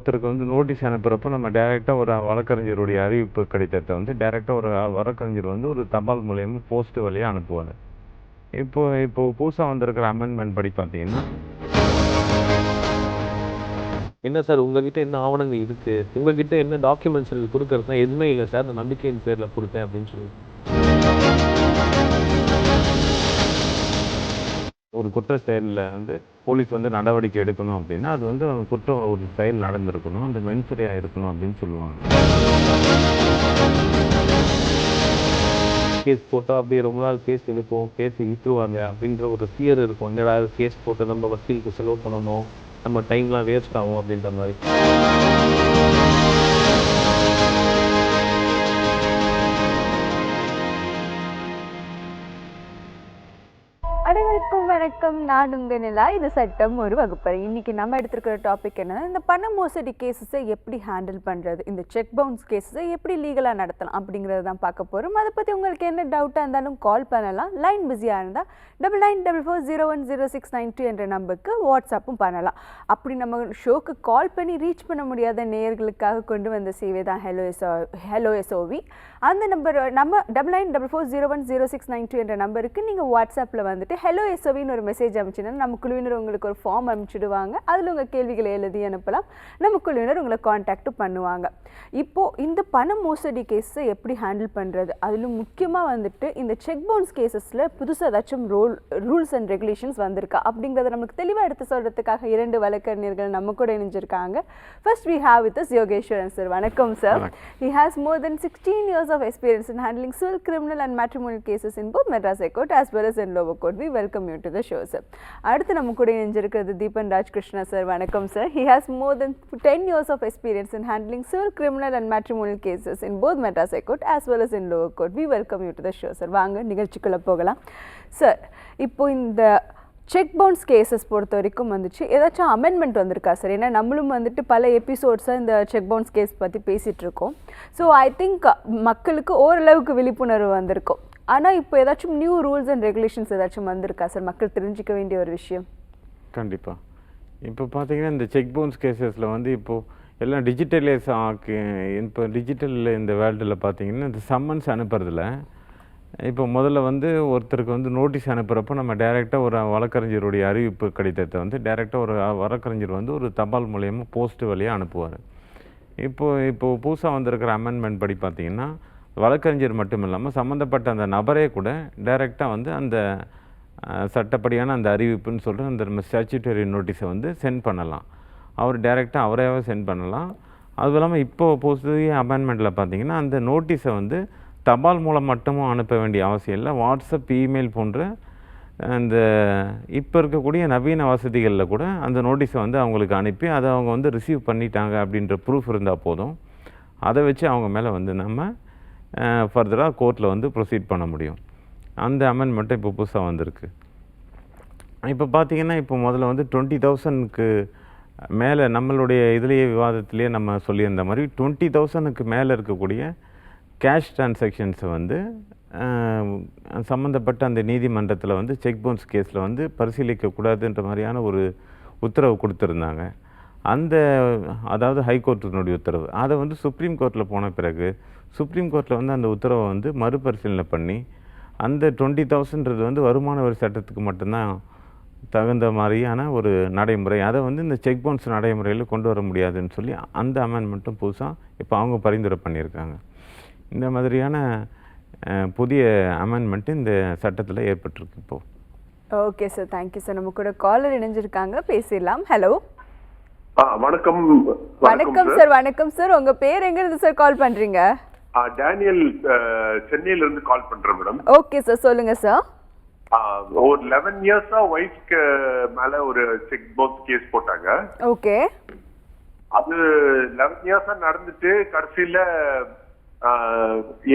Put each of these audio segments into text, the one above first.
ஒருத்தருக்கு வந்து நோட்டீஸ் அனுப்புறப்ப நம்ம டைரக்டா ஒரு வழக்கறிஞருடைய அறிவிப்பு கடிதத்தை வந்து டைரக்டா ஒரு வழக்கறிஞர் வந்து ஒரு தபால் மூலியமா போஸ்ட் வழியா அனுப்புவாரு. இப்போ இப்போ புதுசா வந்திருக்கிற அமெண்ட்மெண்ட் படி பார்த்தீங்கன்னா, என்ன சார் உங்ககிட்ட என்ன ஆவணங்கள் இருக்கு? உங்ககிட்ட என்ன டாக்குமெண்ட்ஸ் இருக்கு குடுக்கறதுனா எதுவுமே இல்ல சார். நான் நம்பிக்கையின் பேர்ல குடுத்தேன் அப்படின்னு சொல்லி. ஒரு குற்ற செயல்ல வந்து போலீஸ் வந்து நடவடிக்கை எடுக்கணும் அப்படின்னா, அது வந்து குற்றம் ஒரு செயல் நடந்திருக்கணும். அந்த மென்சரியா இருக்கணும் அப்படின்னு சொல்லுவாங்க. கேஸ் போட்டா அப்படியே ரொம்ப நாள் கேஸ் இழுக்கும். கேஸ் இழுத்துருவாங்க அப்படின்ற ஒரு ஃபியர் இருக்கும். என்னடா கேஸ் போட்டு நம்ம வக்கீலுக்கு செலவு பண்ணணும். நம்ம டைம்லாம் வேஸ்ட் ஆகும் அப்படின்ற மாரி. அனைவருக்கும் வணக்கம். நான் உங்க நிலா. இது சட்டம் ஒரு வகுப்பறை. இன்னைக்கு நம்ம எடுத்துருக்கிற டாபிக் என்னன்னா, இந்த பண மோசடி கேஸஸை எப்படி ஹேண்டில் பண்ணுறது, இந்த செக் பவுன்ஸ் கேஸஸை எப்படி லீகலாக நடத்தலாம் அப்படிங்கிறத தான் பார்க்க போகிறோம். அதை பற்றி உங்களுக்கு என்ன டவுட்டாக இருந்தாலும் கால் பண்ணலாம். லைன் பிஸியாக இருந்தால் 9944010692 என்ற நம்பருக்கு வாட்ஸ்அப்பும் பண்ணலாம். அப்படி நம்ம ஷோக்கு கால் பண்ணி ரீச் பண்ண முடியாத நேயர்களுக்காக கொண்டு வந்த சேவை தான் ஹலோ எஸ்ஓவி. அந்த நம்பர் நம்ம 9944010692 என்ற நம்பருக்கு நீங்கள் வாட்ஸ்அப்பில் வந்துட்டு ஹலோ எஸ்ஓவின்னு ஒரு மெசேஜ் அனுப்பிச்சிங்கன்னா நம்ம குழுவினர் உங்களுக்கு ஒரு ஃபார்ம் அனுப்பிச்சிடுவாங்க. அதில் உங்கள் கேள்விகளை எழுதி அனுப்பலாம். நம்ம குழுவினர் உங்களை காண்டாக்டும் பண்ணுவாங்க. இப்போது இந்த பண மோசடி கேஸை எப்படி ஹேண்டில் பண்ணுறது, அதிலும் முக்கியமாக வந்துட்டு இந்த செக் பவுன்ஸ் கேசஸில் புதுசாக ஏதாச்சும் ரூல்ஸ் அண்ட் ரெகுலேஷன்ஸ் வந்திருக்கா அப்படிங்கிறத நமக்கு தெளிவாக எடுத்து சொல்கிறதுக்காக 2 வழக்கறிஞர்கள் நம்ம கூட இணைஞ்சிருக்காங்க. First we have with us Yogeswaran sir. வணக்கம் sir. He has more than 16 years of experience in handling civil, criminal and matrimonial cases in both Madras High Court as well as in lower court. We welcome you to the show, sir. அடுத்து நம்ம கூட இணைஞ்சிருக்கிறது Deepan ராஜ்கிருஷ்ணா sir. வணக்கம் sir. He has more than 10 years of experience in handling civil, criminal and matrimonial cases in both Madras High Court as well as in lower court. We welcome you to the show, sir. வாங்க நிகழ்ச்சிக்குள்ள போகலாம். Sir, இப்போ இந்த check bounce cases பொறுத்த வரைக்கும் வந்துச்சு ஏதாச்சும் amendment வந்திருக்கா சார்? ஏன்னா நம்மளும் வந்துட்டு பல எபிசோட்ஸாக இந்த செக் பவுன்ஸ் கேஸ் பற்றி பேசிகிட்டு இருக்கோம். ஸோ ஐ திங்க் மக்களுக்கு ஓரளவுக்கு விழிப்புணர்வு வந்திருக்கும். ஆனால் இப்போ ஏதாச்சும் நியூ ரூல்ஸ் அண்ட் ரெகுலேஷன்ஸ் ஏதாச்சும் வந்திருக்கா சார், மக்கள் தெரிஞ்சிக்க வேண்டிய ஒரு விஷயம்? கண்டிப்பாக இப்போ பார்த்தீங்கன்னா இந்த செக் பவுன்ஸ் கேசஸில் வந்து இப்போது எல்லாம் டிஜிட்டலைஸ் ஆக்கி, இப்போ டிஜிட்டல் இந்த வேர்ல்டில் பார்த்தீங்கன்னா இந்த சம்மன்ஸ் அனுப்புறதில்ல. இப்போ முதல்ல வந்து ஒருத்தருக்கு வந்து நோட்டீஸ் அனுப்புகிறப்போ நம்ம டைரெக்டாக ஒரு வழக்கறிஞருடைய அறிவிப்பு கடிதத்தை வந்து டைரெக்டாக ஒரு வழக்கறிஞர் வந்து ஒரு தபால் மூலியமாக போஸ்ட் வழியாக அனுப்புவார். இப்போது புதுசாக வந்திருக்கிற அமெண்ட்மெண்ட் படி பார்த்திங்கன்னா வழக்கறிஞர் மட்டும் இல்லாமல் சம்மந்தப்பட்ட அந்த நபரே கூட டைரெக்டாக வந்து அந்த சட்டப்படியான அந்த அறிவிப்புன்னு சொல்கிற அந்த நம்ம ஸ்டாச்சுட்டரி நோட்டீஸை வந்து சென்ட் பண்ணலாம். அவர் டைரெக்டாக அவரையாவே சென்ட் பண்ணலாம். அதுவும் இல்லாமல் இப்போது புதிய அமெண்ட்மெண்ட்டில் பார்த்திங்கன்னா அந்த நோட்டீஸை வந்து தபால் மூலம் மட்டுமும் அனுப்ப வேண்டிய அவசியம் இல்லை. வாட்ஸ்அப், இமெயில் போன்ற அந்த இப்போ இருக்கக்கூடிய நவீன வசதிகளில் கூட அந்த நோட்டீஸை வந்து அவங்களுக்கு அனுப்பி அதை அவங்க வந்து ரிசீவ் பண்ணிட்டாங்க அப்படின்ற ப்ரூஃப் இருந்தால் போதும். அதை வச்சு அவங்க மேலே வந்து நம்ம ஃபர்தராக கோர்ட்டில் வந்து ப்ரொசீட் பண்ண முடியும். அந்த அமெண்ட்மெண்ட்டு இப்போ புதுசாக வந்திருக்கு. இப்போ பார்த்திங்கன்னா இப்போ முதல்ல வந்து 20,000க்கு மேலே நம்மளுடைய இதுலேயே விவாதத்துலேயே நம்ம சொல்லியிருந்த மாதிரி 20,000க்கு மேலே இருக்கக்கூடிய கேஷ் டிரான்சாக்ஷன்ஸை வந்து சம்மந்தப்பட்ட அந்த நீதிமன்றத்தில் வந்து செக் பவுன்ஸ் கேஸில் வந்து பரிசீலிக்கக்கூடாதுன்ற மாதிரியான ஒரு உத்தரவு கொடுத்துருந்தாங்க. அதாவது ஹைகோர்ட்டினுடைய உத்தரவு அதை வந்து சுப்ரீம் கோர்ட்டில் போன பிறகு சுப்ரீம் கோர்ட்டில் வந்து அந்த உத்தரவை வந்து மறுபரிசீலனை பண்ணி அந்த 20,000ன்றது வந்து வருமான வரி சட்டத்துக்கு மட்டும்தான் தகுந்த மாதிரியான ஒரு நடைமுறை, அதை வந்து இந்த செக் பவுன்ஸ் நடைமுறையில் கொண்டு வர முடியாதுன்னு சொல்லி அந்த அமெண்ட்மெண்ட்டும் புதுசாக இப்போ அவங்க பரிந்துரை பண்ணியிருக்காங்க. இந்த மாதிரியான புதிய அமெண்ட்மெண்ட்டு இந்த சட்டத்தில் ஏற்பட்டிருக்கு இப்போது. Okay sir, thank you sir. நம்ம கூட காலர் இணைஞ்சிருக்காங்க, பேசிடலாம். ஹலோ, வணக்கம். வணக்கம் சார். வணக்கம் சார். உங்க பேர் எங்க இருந்து சார் கால் பண்றீங்க? டேனியல், சென்னையில இருந்து கால் பண்றேன் மேடம். ஓகே சார், சொல்லுங்க சார். ஒரு 11 இயர்ஸா ஒய்ஃப்க்கு மேல ஒரு செக் பவுன்ஸ் கேஸ் போட்டாங்க. ஓகே. அது 11 இயர்ஸா நடந்துட்டு கடைசியில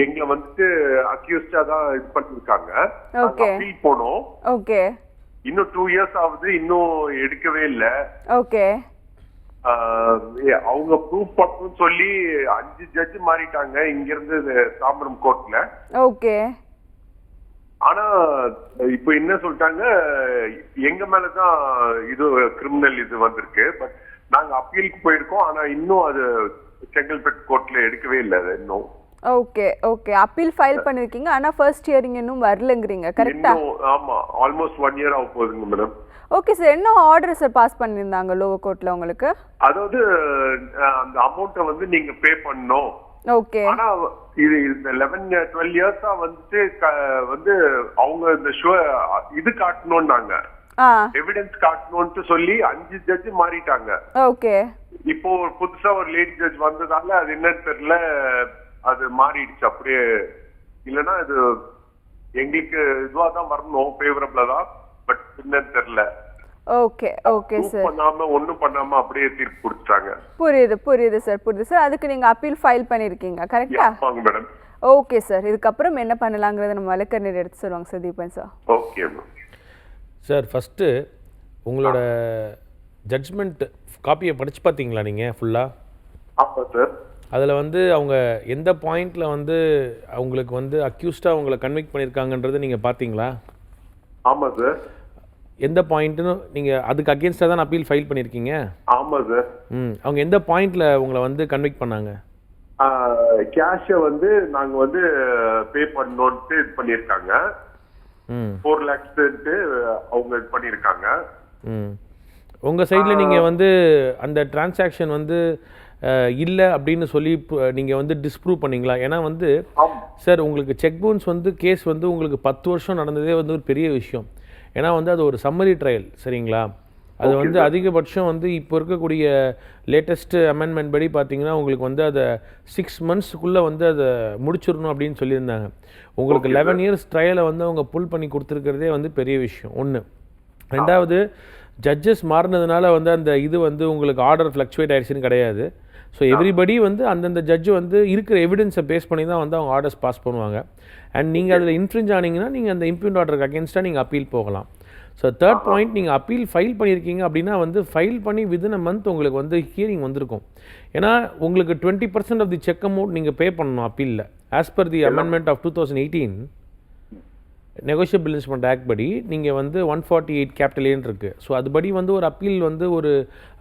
எங்களை வந்துட்டு அக்யூஸ்டா தான் இது பண்ணிருக்காங்க. அப்பீல் போனோம். ஓகே. இன்னும் 2 இயர்ஸ் ஆகுது, இன்னும் எடுக்கவே இல்லை. ஓகே. அவங்க ப்ரூஃப் பண்ணணும்னு சொல்லி 5 ஜட்ஜ் மாறிட்டாங்க இங்க இருந்து தாம்பரம் கோர்ட்ல. ஓகே. ஆனா இப்ப என்ன சொல்லிட்டாங்க, எங்க மேலதான் இது கிரிமினல் இது வந்திருக்கு. பட் நாங்க அப்பீலுக்கு போயிருக்கோம். ஆனா இன்னும் அது செங்கல்பட்டு கோர்ட்ல எடுக்கவே இல்லை அது இன்னும். ஓகே ஓகே, அப்பீல் ஃபைல் பண்ணிருக்கீங்க, ஆனா ஃபர்ஸ்ட் ஹியரிங் இன்னும் வரலங்கிறீங்க, கரெக்ட்டா? ஆமா, ஆல்மோஸ்ட் 1 இயர் ஆக போகுதுங்க மேடம். ஓகே சார், என்ன ஆர்டர் சார் பாஸ் பண்ணியிருந்தாங்க லோவர் கோர்ட்ல உங்களுக்கு? அதாவது அந்த அமௌண்ட்டை வந்து நீங்க பே பண்ணணும். ஓகே. ஆனா இது இந்த 11-12 இயர்ஸா வந்துட்டு வந்து அவங்க இந்த இது காட்டணும்னாங்க, எவிடன்ஸ் காட்டணும்னு சொல்லி 5 ஜட்ஜ் மாறிட்டாங்க. ஓகே. இப்போ புதுசா ஒரு லேடி ஜட்ஜ் வந்ததால அது என்னன்னு தெரியல, அது மாறிடுச்சு அப்படியே. இல்லைன்னா இது எங்களுக்கு இதுவா தான் வரணும், ஃபேவரபிளா தான், பட் என்னன்னு தெரியல. ஓகே ஓகே சார், பண்ணாம ஒண்ணும் பண்ணாம அப்படியே தீர்ப்பு கொடுத்துட்டாங்க. புரியுது புரியுது சார், புரியுது சார். அதுக்கு நீங்க அப்பீல் ஃபைல் பண்ணிருக்கீங்க, கரெக்ட்டா? ஆமாங்க மேடம். ஓகே சார், இதுக்கப்புறம் என்ன பண்ணலாங்கிறத நம்ம வழக்கறிஞர் எடுத்து சொல்லுவாங்க sir, Deepan sir. Okay ma'am. Sir first உங்களோட ஜட்ஜ்மெண்ட் காப்பியை படித்து பார்த்தீங்களா நீங்கள் ஃபுல்லாக? ஆமாம் சார். அதில் வந்து அவங்க எந்த பாயிண்டில் வந்து அவங்களுக்கு வந்து அக்யூஸ்டாக அவங்களை கன்விக்ட் பண்ணியிருக்காங்கன்றது நீங்கள் பார்த்தீங்களா? ஆமாம் சார். எந்த பாயிண்ட்டுன்னு நீங்கள் அதுக்கு அகேன்ஸ்டாக தான் அப்பீல் ஃபைல் பண்ணியிருக்கீங்க? ஆமாம் சார். அவங்க எந்த பாயிண்டில் உங்களை வந்து கன்விக்ட் பண்ணாங்க? கேஷை வந்து நாங்கள் வந்து பே பண்ணோன்ட்டு இது பண்ணியிருக்காங்க. 4 lakhs அவங்க இது பண்ணியிருக்காங்க. உங்கள் சைடில் நீங்கள் வந்து அந்த டிரான்சாக்ஷன் வந்து இல்லை அப்படின்னு சொல்லி நீங்கள் வந்து டிஸ்ப்ரூவ் பண்ணீங்களா? ஏன்னா வந்து சார் உங்களுக்கு செக் பவுன்ஸ் வந்து கேஸ் வந்து உங்களுக்கு 10 வருஷம் நடந்ததே வந்து ஒரு பெரிய விஷயம். ஏன்னா வந்து அது ஒரு சம்மரி ட்ரையல், சரிங்களா? அது வந்து அதிகபட்சம் வந்து இப்போ இருக்கக்கூடிய லேட்டஸ்ட்டு அமெண்ட்மெண்ட் படி பார்த்தீங்கன்னா உங்களுக்கு வந்து அதை 6 monthsக்குள்ளே வந்து அதை முடிச்சிடணும் அப்படின்னு சொல்லியிருந்தாங்க. உங்களுக்கு 11 years ட்ரையலை வந்து அவங்க புல் பண்ணி கொடுத்துருக்கிறதே வந்து பெரிய விஷயம் ஒன்று. ரெண்டாவது, ஜட்ஜஸ் மாறினதுனால வந்து அந்த இது வந்து உங்களுக்கு ஆர்டர் ஃப்ளக்சுவேட் ஆயிடுச்சுன்னு கிடையாது. ஸோ எவ்ரிபடி வந்து அந்தந்த ஜட்ஜு வந்து இருக்கிற எவிடன்ஸை பேஸ் பண்ணி தான் வந்து அவங்க ஆர்டர்ஸ் பாஸ் பண்ணுவாங்க. அண்ட் நீங்கள் அதில் இன்ஃப்ரிஞ்ச் ஆனீங்கன்னா நீங்கள் அந்த இம்ப்யூண்ட் ஆர்டருக்கு அகேன்ஸ்டாக நீங்கள் அப்பீல் போகலாம். ஸோ தேர்ட் பாயிண்ட், நீங்கள் அப்பீல் ஃபைல் பண்ணியிருக்கீங்க அப்படின்னா வந்து ஃபைல் பண்ணி வித்தின் அ மந்த் உங்களுக்கு வந்து ஹியரிங் வந்திருக்கும். ஏன்னா உங்களுக்கு 20% ஆஃப் தி செக் அமௌண்ட் நீங்கள் பே பண்ணணும் அப்பீலில். As per the amendment of 2018 negotiable instrument act படி நீங்கள் வந்து 148 கேபிட்டல் ஏன்னு இருக்குது. ஸோ அதுபடி வந்து ஒரு அப்பீல் வந்து ஒரு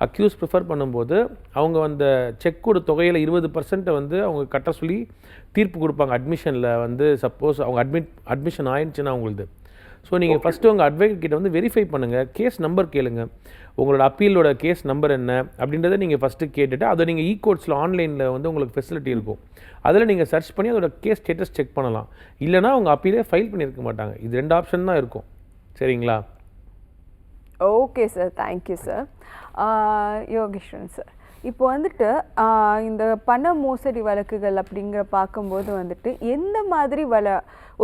அக்யூஸ் ப்ரிஃபர் பண்ணும்போது அவங்க அந்த செக்கோட தொகையில் 20% வந்து அவங்க கட்ட சொல்லி தீர்ப்பு கொடுப்பாங்க அட்மிஷனில் வந்து. சப்போஸ் அவங்க அட்மிஷன் ஆயிடுச்சுன்னா அவங்களுக்கு. ஸோ நீங்கள் ஃபஸ்ட்டு உங்கள் அட்வொகேட் கிட்ட வந்து வெரிஃபை பண்ணுங்கள், கேஸ் நம்பர் கேளுங்க, உங்களோட அப்பீலோட கேஸ் நம்பர் என்ன அப்படின்றத நீங்கள் ஃபஸ்ட்டு கேட்டுட்டு அதை நீங்கள் கோர்ட்ஸில் ஆன்லைனில் வந்து உங்களுக்கு ஃபெசிலிட்டி இருக்கும், அதில் நீங்கள் சர்ச் பண்ணி அதோட கேஸ் ஸ்டேட்டஸ் செக் பண்ணலாம். இல்லைனா அவங்க அப்பீலே ஃபைல் பண்ணியிருக்க மாட்டாங்க. இது 2 ஆப்ஷன் தான் இருக்கும், சரிங்களா? Okay sir, thank you sir. Yogeswaran sir, இப்போ வந்துட்டு இந்த பண மோசடி வழக்குகள் அப்படிங்கிற பார்க்கும்போது வந்துட்டு எந்த மாதிரி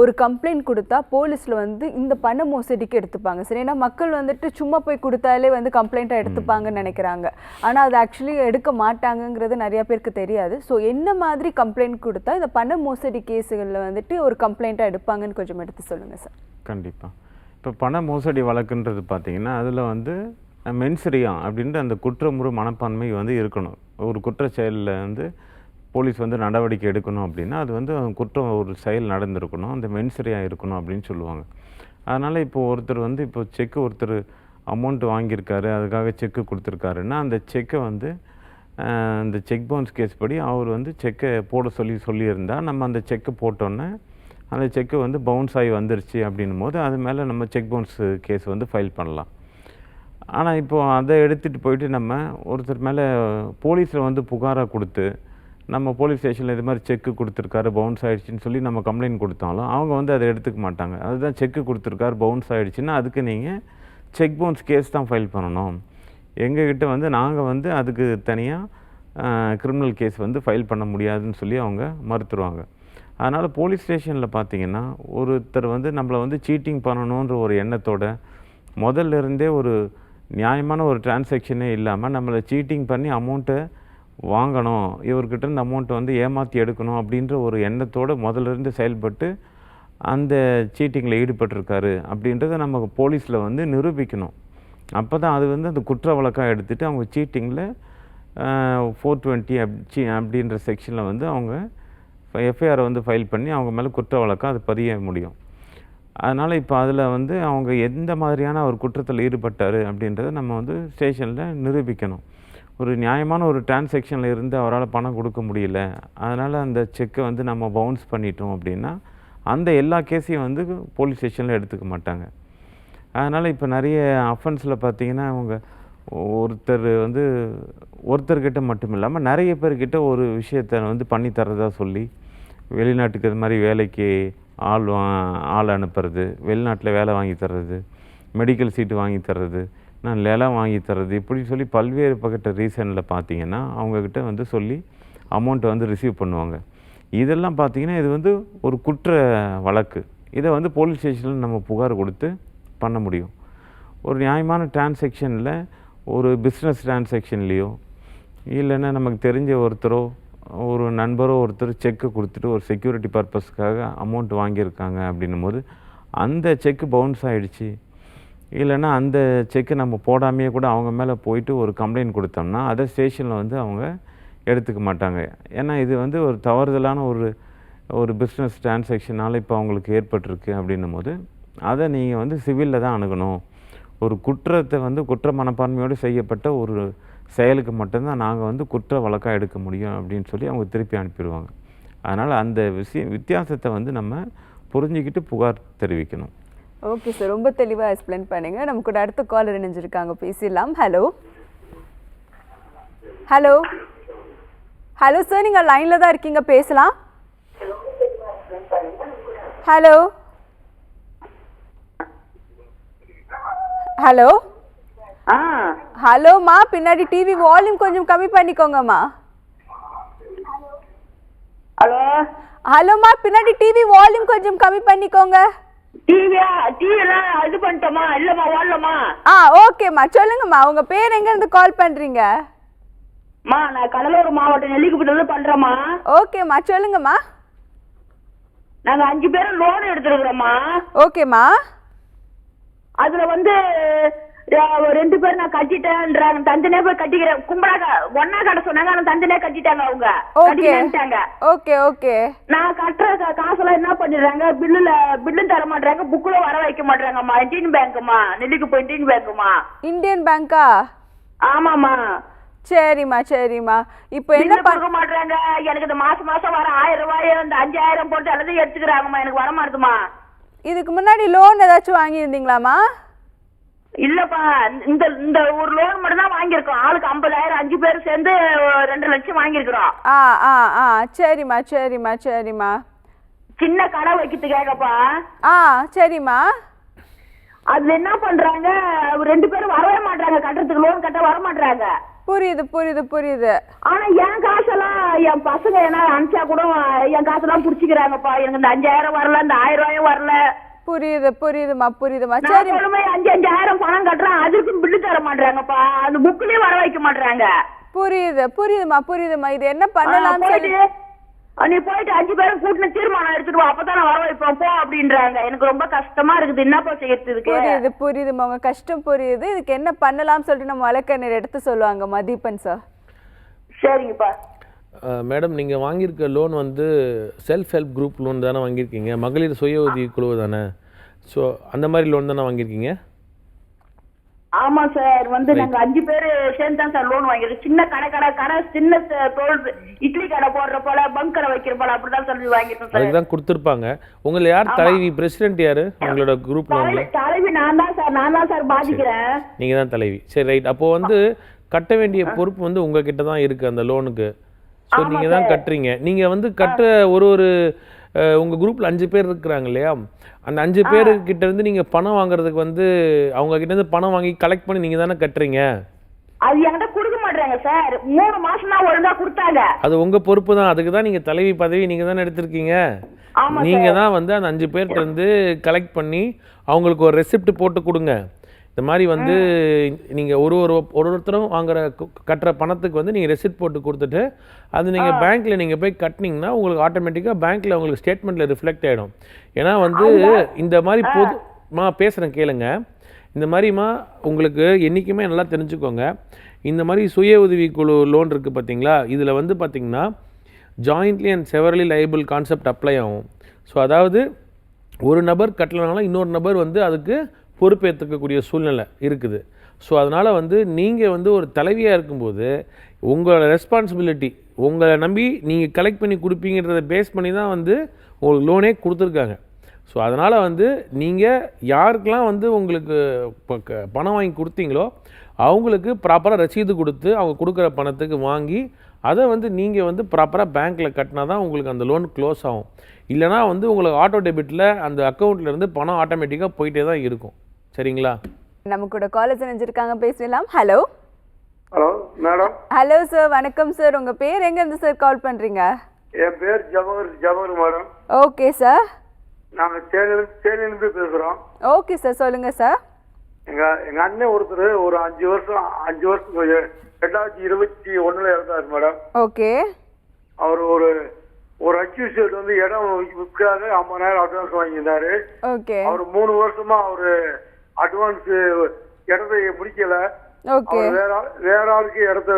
ஒரு கம்ப்ளைண்ட் கொடுத்தா போலீஸில் வந்து இந்த பண மோசடிக்கு எடுத்துப்பாங்க சார்? ஏன்னா மக்கள் வந்துட்டு சும்மா போய் கொடுத்தாலே வந்து கம்ப்ளைண்ட்டாக எடுத்துப்பாங்கன்னு நினைக்கிறாங்க, ஆனால் அது ஆக்சுவலி எடுக்க மாட்டாங்கங்கிறது நிறையா பேருக்கு தெரியாது. ஸோ என்ன மாதிரி கம்ப்ளைண்ட் கொடுத்தா இந்த பண மோசடி கேஸுகளில் வந்துட்டு ஒரு கம்ப்ளைண்ட்டாக எடுப்பாங்கன்னு கொஞ்சம் எடுத்து சொல்லுங்கள் சார். கண்டிப்பாக. இப்போ பண மோசடி வழக்குன்றது பார்த்தீங்கன்னா அதில் வந்து மென்சரியா அப்படின்ற அந்த குற்றமுறு மனப்பான்மை வந்து இருக்கணும். ஒரு குற்ற செயலில் வந்து போலீஸ் வந்து நடவடிக்கை எடுக்கணும் அப்படின்னா அது வந்து குற்றம் ஒரு செயல் நடந்திருக்கணும், அந்த மென்சரியாக இருக்கணும் அப்படின்னு சொல்லுவாங்க. அதனால் இப்போது ஒருத்தர் வந்து இப்போ செக்கு ஒருத்தர் அமௌண்ட் வாங்கியிருக்காரு, அதுக்காக செக்கு கொடுத்துருக்காருன்னா அந்த செக்கை வந்து அந்த செக் பவுன்ஸ் கேஸ் படி அவர் வந்து செக்கை போட சொல்லியிருந்தால் நம்ம அந்த செக்கை போட்டோன்னே அந்த செக்கு வந்து பவுன்ஸ் ஆகி வந்துருச்சு அப்படின்னும் போது அது மேலே நம்ம செக் பவுன்ஸ் கேஸ் வந்து ஃபைல் பண்ணலாம். ஆனால் இப்போது அதை எடுத்துகிட்டு போயிட்டு நம்ம ஒருத்தர் மேலே போலீஸில் வந்து புகாராக கொடுத்து நம்ம போலீஸ் ஸ்டேஷனில் இது மாதிரி செக்கு கொடுத்துருக்காரு பவுன்ஸ் ஆகிடுச்சின்னு சொல்லி நம்ம கம்ப்ளைண்ட் கொடுத்தாலும் அவங்க வந்து அதை எடுத்துக்க மாட்டாங்க. அதுதான் செக்கு கொடுத்துருக்காரு பவுன்ஸ் ஆகிடுச்சின்னா அதுக்கு நீங்கள் செக் பவுன்ஸ் கேஸ் தான் ஃபைல் பண்ணணும். எங்ககிட்ட வந்து நாங்கள் வந்து அதுக்கு தனியாக கிரிமினல் கேஸ் வந்து ஃபைல் பண்ண முடியாதுன்னு சொல்லி அவங்க மறுத்துருவாங்க. அதனால் போலீஸ் ஸ்டேஷனில் பார்த்தீங்கன்னா ஒருத்தர் வந்து நம்மளை வந்து சீட்டிங் பண்ணணுன்ற ஒரு எண்ணத்தோட முதல்ல இருந்தே ஒரு நியாயமான ஒரு டிரான்சாக்ஷனே இல்லாமல் நம்மளை சீட்டிங் பண்ணி அமௌண்ட்டை வாங்கணும், இவர்கிட்ட இந்த அமௌண்ட்டை வந்து ஏமாற்றி எடுக்கணும் அப்படின்ற ஒரு எண்ணத்தோடு முதல்லேருந்து செயல்பட்டு அந்த சீட்டிங்கில் ஈடுபட்டிருக்காரு அப்படின்றத நம்ம போலீஸில் வந்து நிரூபிக்கணும். அப்போ தான் அது வந்து அந்த குற்ற வழக்காக எடுத்துகிட்டு அவங்க சீட்டிங்கில் 420 அப்படின்ற செக்ஷனில் வந்து அவங்க எஃப்ஐஆரை வந்து ஃபைல் பண்ணி அவங்க மேலே குற்ற வழக்காக அது பதிய முடியும். அதனால் இப்போ அதில் வந்து அவங்க எந்த மாதிரியான ஒரு குற்றத்தில் ஈடுபட்டார் அப்படின்றத நம்ம வந்து ஸ்டேஷனில் நிரூபிக்கணும். ஒரு நியாயமான ஒரு டிரான்சாக்ஷனில் இருந்து அவரால் பணம் கொடுக்க முடியல, அதனால் அந்த செக்கை வந்து நம்ம பவுன்ஸ் பண்ணிட்டோம் அப்படின்னா அந்த எல்லா கேஸையும் வந்து போலீஸ் ஸ்டேஷனில் எடுத்துக்க மாட்டாங்க. அதனால் இப்போ நிறைய அஃபென்ஸில் பார்த்தீங்கன்னா அவங்க ஒருத்தர்கிட்ட மட்டும் இல்லாமல் நிறைய பேர்கிட்ட ஒரு விஷயத்தை வந்து பண்ணி தரதா சொல்லி வெளிநாட்டுக்கு இது மாதிரி வேலைக்கு ஆள் அனுப்புறது, வெளிநாட்டில் வேலை வாங்கி தர்றது, மெடிக்கல் சீட்டு வாங்கி தர்றது, நான் நிலம் வாங்கி தர்றது, இப்படி சொல்லி பல்வேறு பக்கத்த ரீசனில் பார்த்தீங்கன்னா அவங்கக்கிட்ட வந்து சொல்லி அமௌண்ட்டை வந்து ரிசீவ் பண்ணுவாங்க. இதெல்லாம் பார்த்தீங்கன்னா இது வந்து ஒரு குற்ற வழக்கு. இதை வந்து போலீஸ் ஸ்டேஷனில் நம்ம புகார் கொடுத்து பண்ண முடியும். ஒரு நியாயமான டிரான்சாக்ஷனில் ஒரு பிஸ்னஸ் டிரான்சாக்ஷன்லேயோ இல்லைன்னா நமக்கு தெரிஞ்ச ஒருத்தரோ ஒரு நண்பரோ ஒருத்தர் செக்கு கொடுத்துட்டு ஒரு செக்யூரிட்டி பர்பஸ்க்காக அமௌண்ட் வாங்கியிருக்காங்க அப்படின்னும் போது அந்த செக்கு பவுன்ஸ் ஆகிடுச்சு, இல்லைன்னா அந்த செக்கு நம்ம போடாமையே கூட அவங்க மேலே போயிட்டு ஒரு கம்ப்ளைண்ட் கொடுத்தோம்னா அதை ஸ்டேஷனில் வந்து அவங்க எடுத்துக்க மாட்டாங்க. ஏன்னா இது வந்து ஒரு தவறுதலான ஒரு பிஸ்னஸ் டிரான்சாக்ஷனால் இப்போ அவங்களுக்கு ஏற்பட்டிருக்கு அப்படின்னும் போது அதை நீங்கள் வந்து சிவிலில் தான் அணுகணும். ஒரு குற்றத்தை வந்து குற்ற மனப்பான்மையோடு செய்யப்பட்ட ஒரு செயலுக்கு மட்டும்தான் நாங்கள் வந்து குற்ற வழக்காக எடுக்க முடியும் அப்படின்னு சொல்லி அவங்க திருப்பி அனுப்பிடுவாங்க. அதனால் அந்த வித்தியாசத்தை வந்து நம்ம புரிஞ்சுக்கிட்டு புகார் தெரிவிக்கணும். ஓகே சார், ரொம்ப தெளிவாக எக்ஸ்பிளைன் பண்ணுங்க. நம்ம கூட அடுத்த காலர் இணைஞ்சிருக்காங்க, பேசிடலாம். ஹலோ ஹலோ ஹலோ சார், நீங்கள் லைனில் தான் இருக்கீங்க, பேசலாம். ஹலோ ஹலோ ஹலோம்மா, பின்னாடி டிவி வால்யூம் கொஞ்சம் கம்மி பண்ணிக்கோங்கம்மா. ஹலோ ஹலோம்மா, பின்னாடி டிவி வால்யூம் கொஞ்சம் கம்மி பண்ணிக்கோங்க. டிவிலாம் இது பண்ணிட்டோமா? இல்லம்மா, ஓடலம்மா. ஓகேம்மா, சொல்லுங்கம்மா. உங்க பேர் எங்க இருந்து கால் பண்றீங்க? நான் கடலூர் மாவட்டம் நெல்லிக்குப்பட்டில பண்றேம்மா. ஓகேம்மா, சொல்லுங்கம்மா. நாங்க 5 பேரும் லோன் எடுத்துருக்கிறோம்மா. ஓகேம்மா. அதுல வந்து 2 பேர் நான் கட்டிட்டேன்றாங்க, தந்தனே போய் கட்டிக்கிறேன். கும்பலாக ஒன்னா கட்ட சொன்னாங்க, ஆனா தந்தனே கட்டிட்டாங்க. அவங்க கட்டிட்டாங்க. Okay okay. நான் கட்டுற காசெல்லாம் என்ன பண்ணிடுறாங்க, பில்லும் தர மாட்டாங்க, புக்குல வர வைக்க மாட்டாங்கம்மா. இந்தியன் பேங்க்குமா, நெல்லிக்குப்பம் இந்தியன் பேங்க்குமா. இந்தியன் பேங்கா? ஆமாம்மா. சரிம்மா சரிம்மா. இப்போ என்ன பண்ண மாட்டாங்க? எனக்கு இந்த மாசம் வர 1000 ரூபாய் இந்த 5000 போட்டு எல்லாத்தையும் எடுத்துக்கிறாங்கம்மா. எனக்கு வர மாட்டுதுமா. இதுக்கு முன்னாடி லோன் ஏதாச்சும் வாங்கி இருந்தீங்களாமா? இல்லப்பா, இந்த ஒரு லோன் மட்டும் தான் வாங்கியிருக்கோம். ஆளுக்கு 50,000, 5 பேர் சேர்ந்து 2 லட்சம் வாங்கியிருக்கிறோம். சரிம்மா சரிம்மா சரிம்மா. சின்ன கடை வைக்கிறதுக்காகப்பா. சரிம்மா. அதுல என்ன பண்றாங்க, 2 பேரும் வரவே மாட்டாங்க, கட்டுறதுக்கு லோன் கட்ட வர மாட்டாங்க. புரியுது புரியுது புரியுது. ஆனா என் காசெல்லாம் என் பசங்க என்ன அனுப்பிச்சா கூட என் காசெல்லாம் புடிச்சுக்கிறாங்கப்பா. எனக்கு இந்த 5000 வரல, இந்த 1000 ரூபாயும் வரல. புரியுது புரியுதுமா புரியுதுமா. சரி, 5,000 பணம் கட்டுறேன், அதுக்கும் பில்லு தர மாட்டாங்கப்பா. அந்த புக்லயே வர வைக்க மாட்டாங்க. புரியுது புரியுதுமா புரியுதுமா. இது என்ன பண்ணலாம்? நீ போயிட்டு 5 பேரும் கூட்டின தீர்மானம் எடுத்துட்டு வா, அப்பதான் நான் வர வைப்பேன் போ அப்படின்றாங்க. எனக்கு ரொம்ப கஷ்டமா இருக்குது, என்னப்பா செய்யறதுக்கு. புரியுது புரியுதுமா, உங்க கஷ்டம் புரியுது. இதுக்கு என்ன பண்ணலாம் சொல்லிட்டு நம்ம வழக்கறிஞர் எடுத்து சொல்லுவாங்க மதீபன் சார். சரிங்கப்பா. மேடம், நீங்கள் வாங்கியிருக்க லோன் வந்து செல்ஃப் ஹெல்ப் குரூப் லோன் தானே வாங்கியிருக்கீங்க? மகளிர் சுய உதவி குழு தானே? ஸோ அந்த மாதிரி லோன் தானே வாங்கியிருக்கீங்க? ஆமா சார். வந்து நாங்க 5 பேர் சேர்ந்து தான் சார் லோன் வாங்கிருக்கோம். சின்ன கடை சின்ன தோல் இட்லி கடை போடுற போல, பங்க் கடை வைக்கிற போல அப்படிதான் சொல்லி வாங்கிருக்கோம் சார். அதுதான் கொடுத்துருப்பாங்க. உங்களை யார் தலைவி, பிரசிடென்ட் யாரு உங்களோட குரூப் லோன்ல? தலைவி நான் தான் சார் பாதிக்கிறேன். நீங்க தான் தலைவி. சரி, ரைட். அப்போ வந்து கட்ட வேண்டிய பொறுப்பு வந்து உங்ககிட்ட தான் இருக்கு அந்த லோனுக்கு. ஸோ நீங்க தான் கட்டுறீங்க. நீங்க வந்து கட்டுற ஒரு உங்க குரூப்ல 5 பேர் இருக்கிறாங்க இல்லையா? அந்த 5 பேர்கிட்ட இருந்து நீங்க பணம் வாங்குறதுக்கு வந்து அவங்க கிட்ட இருந்து பணம் வாங்கி கலெக்ட் பண்ணி நீங்க தானே கட்டுறீங்க. அது என்கிட்ட கொடுக்க மாட்டாங்க சார். 3 மாசம் தான் ஒழுங்கா கொடுத்தாங்க. அது உங்க பொறுப்பு தான். அதுக்கு தான் நீங்க தலைவி பதவி நீங்க தானே எடுத்திருக்கீங்க. நீங்க தான் வந்து அந்த 5 பேர்கிட்ட இருந்து கலெக்ட் பண்ணி அவங்களுக்கு ஒரு ரெசிப்ட் போட்டு கொடுங்க. இந்த மாதிரி வந்து நீங்கள் ஒருத்தரும் கட்டுற பணத்துக்கு வந்து நீங்கள் ரெசிப்ட் போட்டு கொடுத்துட்டு அது நீங்கள் பேங்க்கில் நீங்கள் போய் கட்டினீங்கன்னா உங்களுக்கு ஆட்டோமேட்டிக்காக பேங்க்கில் உங்களுக்கு ஸ்டேட்மெண்ட்டில் ரிஃப்ளெக்ட் ஆகிடும். ஏன்னா வந்து இந்த மாதிரி பேசுகிறேன் கேளுங்க. இந்த மாதிரிமா உங்களுக்கு என்றைக்குமே நல்லா தெரிஞ்சுக்கோங்க. இந்த மாதிரி சுய உதவி குழு லோன் இருக்குது பார்த்தீங்களா? இதில் வந்து பார்த்திங்கன்னா jointly and severally liable concept apply ஆகும். ஸோ அதாவது ஒரு நபர் கட்டலனாலும் இன்னொரு நபர் வந்து அதுக்கு பொறுப்பேற்றுக்கக்கூடிய சூழ்நிலை இருக்குது. ஸோ அதனால் வந்து நீங்கள் வந்து ஒரு தலைவியாக இருக்கும்போது உங்களோட ரெஸ்பான்சிபிலிட்டி, உங்களை நம்பி நீங்கள் கலெக்ட் பண்ணி கொடுப்பீங்கன்றதை பேஸ் பண்ணி தான் வந்து உங்களுக்கு லோனே கொடுத்துருக்காங்க. ஸோ அதனால் வந்து நீங்கள் யாருக்கெல்லாம் வந்து உங்களுக்கு பணம் வாங்கி கொடுத்தீங்களோ அவங்களுக்கு ப்ராப்பராக ரசீது கொடுத்து அவங்க கொடுக்குற பணத்துக்கு வாங்கி அதை வந்து நீங்கள் வந்து ப்ராப்பராக பேங்க்கில் கட்டினா தான் உங்களுக்கு அந்த லோன் க்ளோஸ் ஆகும். இல்லைனா வந்து உங்களுக்கு ஆட்டோ டெபிட்டில் அந்த அக்கௌண்ட்லேருந்து பணம் ஆட்டோமேட்டிக்காக போயிட்டே தான் இருக்கும். சரிங்களா? நம்ம கூட காலேஜ் நினைஞ்சிருக்காங்க, பேசலாம். Hello hello madam. Hello sir, வணக்கம் சார். உங்கள் பேர் எங்கேருந்து சார் கால் பண்ணுறீங்க? என் பேர் ஜவஹர் மேடம். Okay sir. நாங்கள் தேனியிலிருந்து பேசுகிறோம். ஓகே சார், சொல்லுங்கள் சார். எங்கள் அண்ணன் ஒருத்தர் ஒரு 5 வருஷம் 2021 இறந்தார் மேடம். ஓகே. அவர் ஒரு அக்யூசியேட் வந்து இடம் விற்காத 50,000 அட்வான்ஸ் வாங்கியிருந்தாரு. ஓகே. அவர் 3 வருஷமா அவரு அட்வான்ஸ் இடத்தை முடிக்கல. ஓகே. வேற ஆளுக்கு இடத்த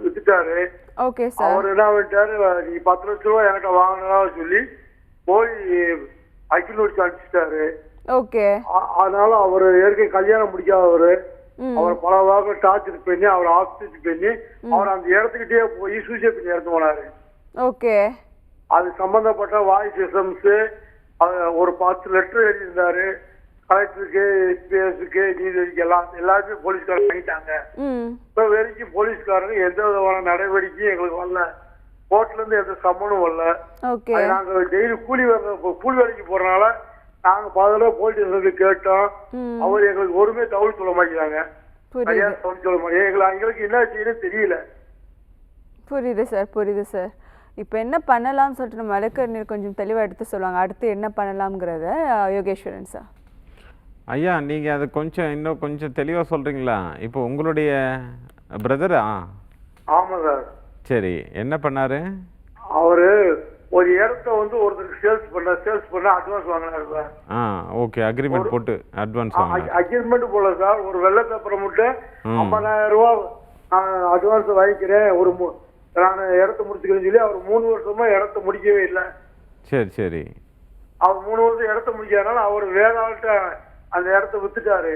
வித்துட்டாரு. Okay sir. அவர் என்ன பண்ணிட்டாரு, நீ 10 லட்ச ரூபாய் என்கிட்ட வாங்கினா சொல்லி போய் அக்கில் வச்சு அனுப்பிச்சிட்டாரு. ஓகே. அதனால அவர் ஏற்கனவே கல்யாணம் முடிக்காதவரு. அவர் பல வாரம் டார்ச்சர் பண்ணி அவர் ஆஸ்பத்திரி பண்ணி அவர் அந்த இடத்துக்கிட்டே போய் சூசைட் பண்ணி இறந்து போனாரு. ஓகே. அது சம்பந்தப்பட்ட வாய்ஸ் எஸ்எம்ஸ் ஒரு 10 லெட்டர் எழுதியிருந்தாரு. கலெக்டருக்கு, எஸ்பிஎஸ்க்கு, நீதிபதிக்கு எல்லாருமே போலீஸ்காரங்க வாங்கிட்டாங்க. இப்ப வரைக்கும் போலீஸ்காரங்க எந்த விதமான நடவடிக்கையும் எங்களுக்கு வரல. கோர்ட்ல இருந்து எந்த சம்மனும் வரல. நாங்க டெய்லி கூலி வேலைக்கு போறதுனால நாங்க பல போலீஸ் ஸ்டேஷனுக்கு கேட்டோம். அவர் எங்களுக்கு ஒருமே தகவல் சொல்ல மாட்டேங்கிறாங்க. தகவல் சொல்ல மாட்டேங்க. எங்களுக்கு என்ன செய்யணும் தெரியல. புரியுது சார், புரியுது சார். இப்போ என்ன பண்ணலாம்னு சொல்லிட்டு நம்ம வழக்கறிஞர் கொஞ்சம் தெளிவாக எடுத்து சொல்லுவாங்க. அடுத்து என்ன பண்ணலாம்ங்கிறத யோகேஸ்வரன் சார். ஐயா, நீங்கள் அதை இன்னும் கொஞ்சம் தெளிவாக சொல்கிறீங்களா? இப்போ உங்களுடைய பிரதரா? ஆமாம் சார். சரி, என்ன பண்ணாரு? அவரு ஒரு இடத்த வந்து ஒருத்தருக்கு சேல்ஸ் பண்ண அட்வான்ஸ் வாங்கினாரு சார். ஓகே. அக்ரிமெண்ட் போட்டு அட்வான்ஸ் வாங்கினாரு. அக்ரிமெண்ட் போல சார். ஒரு வெள்ளை பேப்பரை மட்டும் 50,000 ரூபாய் அட்வான்ஸ் வாங்கிக்கிறேன், நான் இடத்த முடிச்சுக்கிறேன்னு சொல்லி அவர் 3 வருஷமா இடத்த முடிக்கவே இல்லை. சரி சரி. அவர் 3 வருஷம் இடத்த முடிக்காதனால அவர் வேற ஆள்கிட்ட அந்த இடத்த வித்துட்டாரு.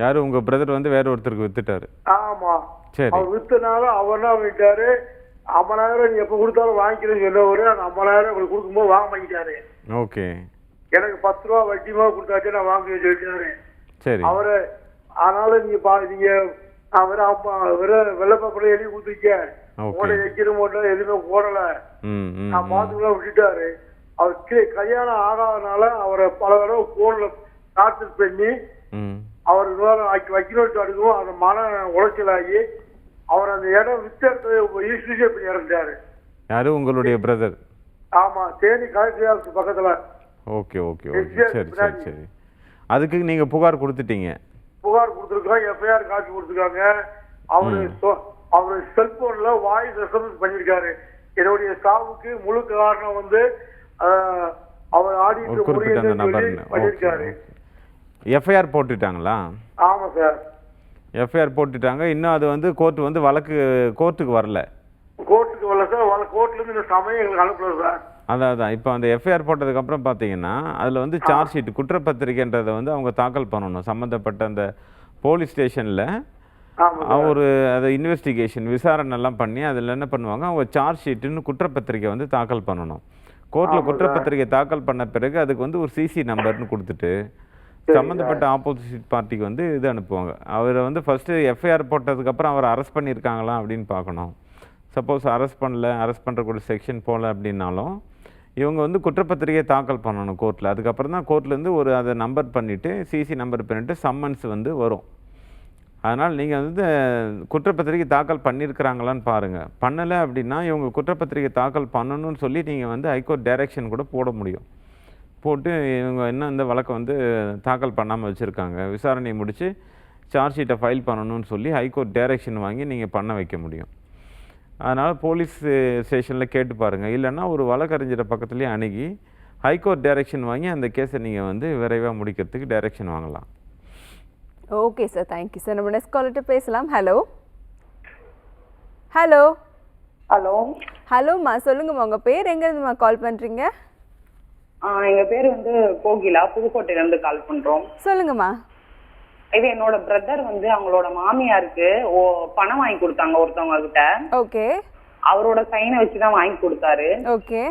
யாரு? உங்க பிரதர் வந்து வேற ஒருத்தருக்கு வித்துட்டாரு. ஆமா. சரி. அவர் வித்தனால அவர் என்ன பண்ணிட்டாரு, 50,000 நீ எப்ப கொடுத்தாலும் வாங்கிக்கிறேன்னு சொன்னவரு அந்த 50,000 உங்களுக்கு கொடுக்கும்போது வாங்க மாட்டாரு. ஓகே. எனக்கு 10 ரூபா வட்டிமா கொடுத்தாச்சு நான் வாங்க சொல்லிட்டாரு. சரி. அவரு அதனால நீங்க வெள்ள பேப்பர்ல எழுதி கொடுத்துருக்க, உங்களோட வைக்கிற மாட்டோம் எதுவுமே போடல, நான் பாத்துக்கலாம் விட்டுட்டாரு. அவர் கல்யாணம் ஆகாதனால அவரை பல தடவை போன்ல டார்ச்சர் பண்ணி அவர் வைக்கணும் அடுக்கும் அந்த மன உளைச்சலாகி அவர் அந்த இடம் வித்த சூசைட் பண்ணி இறந்துட்டாரு. யாரு? உங்களுடைய பிரதர்? ஆமா, தேனி கலெக்டர் ஆஃபீஸ் பக்கத்துல. Okay okay okay. சரி சரி சரி. அதுக்கு நீங்க புகார் கொடுத்துட்டீங்க? புகார் கொடுத்துருக்காங்க, எஃப்ஐஆர் காப்பி கொடுத்துருக்காங்க. அவரு செல்போன்ல வாய்ஸ் எஸ்எம்எஸ் பண்ணிருக்காரு. என்னுடைய சாவுக்கு முழு காரணம் வந்து அவர் ஆடிட்டர் பண்ணிருக்காரு. எஃப்ஐஆர் போட்டுட்டாங்களா? ஆமா சார், எஃப்ஐஆர் போட்டுட்டாங்க. இன்னும் அது வந்து கோர்ட் வந்து வழக்கு கோர்ட்டுக்கு வரல. கோர்ட்டுக்கு வரல சார். கோர்ட்ல இருந்து இந்த சமயம் எங்களுக்கு அனுப்பல சார். அதான் இப்போ அந்த எஃப்ஐஆர் போட்டதுக்கப்புறம் பார்த்தீங்கன்னா அதில் வந்து சார்ஜ் ஷீட் குற்றப்பத்திரிக்கைன்றதை வந்து அவங்க தாக்கல் பண்ணணும். சம்மந்தப்பட்ட அந்த போலீஸ் ஸ்டேஷனில் ஒரு அதை இன்வெஸ்டிகேஷன் விசாரணைலாம் பண்ணி அதில் என்ன பண்ணுவாங்க, அவங்க சார்ஜ் ஷீட்டுன்னு குற்றப்பத்திரிக்கை வந்து தாக்கல் பண்ணணும். கோர்ட்டில் குற்றப்பத்திரிக்கை தாக்கல் பண்ண பிறகு அதுக்கு வந்து ஒரு சிசி நம்பர்னு கொடுத்துட்டு சம்மந்தப்பட்ட ஆப்போசிட் பார்ட்டிக்கு வந்து இது அனுப்புவாங்க. அவரை வந்து ஃபஸ்ட்டு எஃப்ஐஆர் போட்டதுக்கப்புறம் அவரை அரெஸ்ட் பண்ணியிருக்காங்களா அப்படின்னு பார்க்கணும். சப்போஸ் அரெஸ்ட் பண்ணல, அரெஸ்ட் பண்ணுறக்கூடிய செக்ஷன் போகல அப்படின்னாலும் இவங்க வந்து குற்றப்பத்திரிகை தாக்கல் பண்ணணும் கோர்ட்டில். அதுக்கப்புறம் தான் கோர்ட்லேருந்து ஒரு அதை நம்பர் பண்ணிவிட்டு சிசி நம்பர் பண்ணிவிட்டு சம்மன்ஸ் வந்து வரும். அதனால் நீங்கள் வந்து குற்றப்பத்திரிகை தாக்கல் பண்ணியிருக்கிறாங்களான்னு பாருங்கள். பண்ணலை அப்படின்னா இவங்க குற்றப்பத்திரிகை தாக்கல் பண்ணணும்னு சொல்லி நீங்கள் வந்து ஹைகோர்ட் டைரக்ஷன் கூட போட முடியும். போட்டு இவங்க இன்னும் இந்த வழக்கை வந்து தாக்கல் பண்ணாமல் வச்சுருக்காங்க, விசாரணை முடித்து சார்ஜ் ஷீட்டை ஃபைல் பண்ணணும்னு சொல்லி ஹைகோர்ட் டைரக்ஷன் வாங்கி நீங்கள் பண்ண வைக்க முடியும். அதனால் போலீஸ் ஸ்டேஷனில் கேட்டு பாருங்கள். இல்லைன்னா ஒரு வழக்கறிஞரை பக்கத்துலேயே அணுகி ஹைகோர்ட் டைரக்ஷன் வாங்கி அந்த கேஸை நீங்கள் வந்து விரைவாக முடிக்கிறதுக்கு டைரக்ஷன் வாங்கலாம். Okay sir, thank you sir. நம்ம நெக்ஸ்ட் காலர்கிட்ட பேசலாம். ஹலோ ஹலோ ஹலோ ஹலோம்மா, சொல்லுங்கம்மா. உங்கள் பேர் எங்கேருந்துமா கால் பண்ணுறீங்க? எங்க பேர் வந்து கோகிலா, புதுக்கோட்டையிலேருந்து கால் பண்ணுறோம். சொல்லுங்கம்மா. இது என்னோட பிரதர் வந்து அவங்களோட மாமியாருக்கு பணம் வாங்கி கொடுத்தாங்க ஒருத்தவங்க கிட்ட. ஓகே. அவரோட சைனை வச்சுதான் வாங்கி கொடுத்தாரு. ஓகே.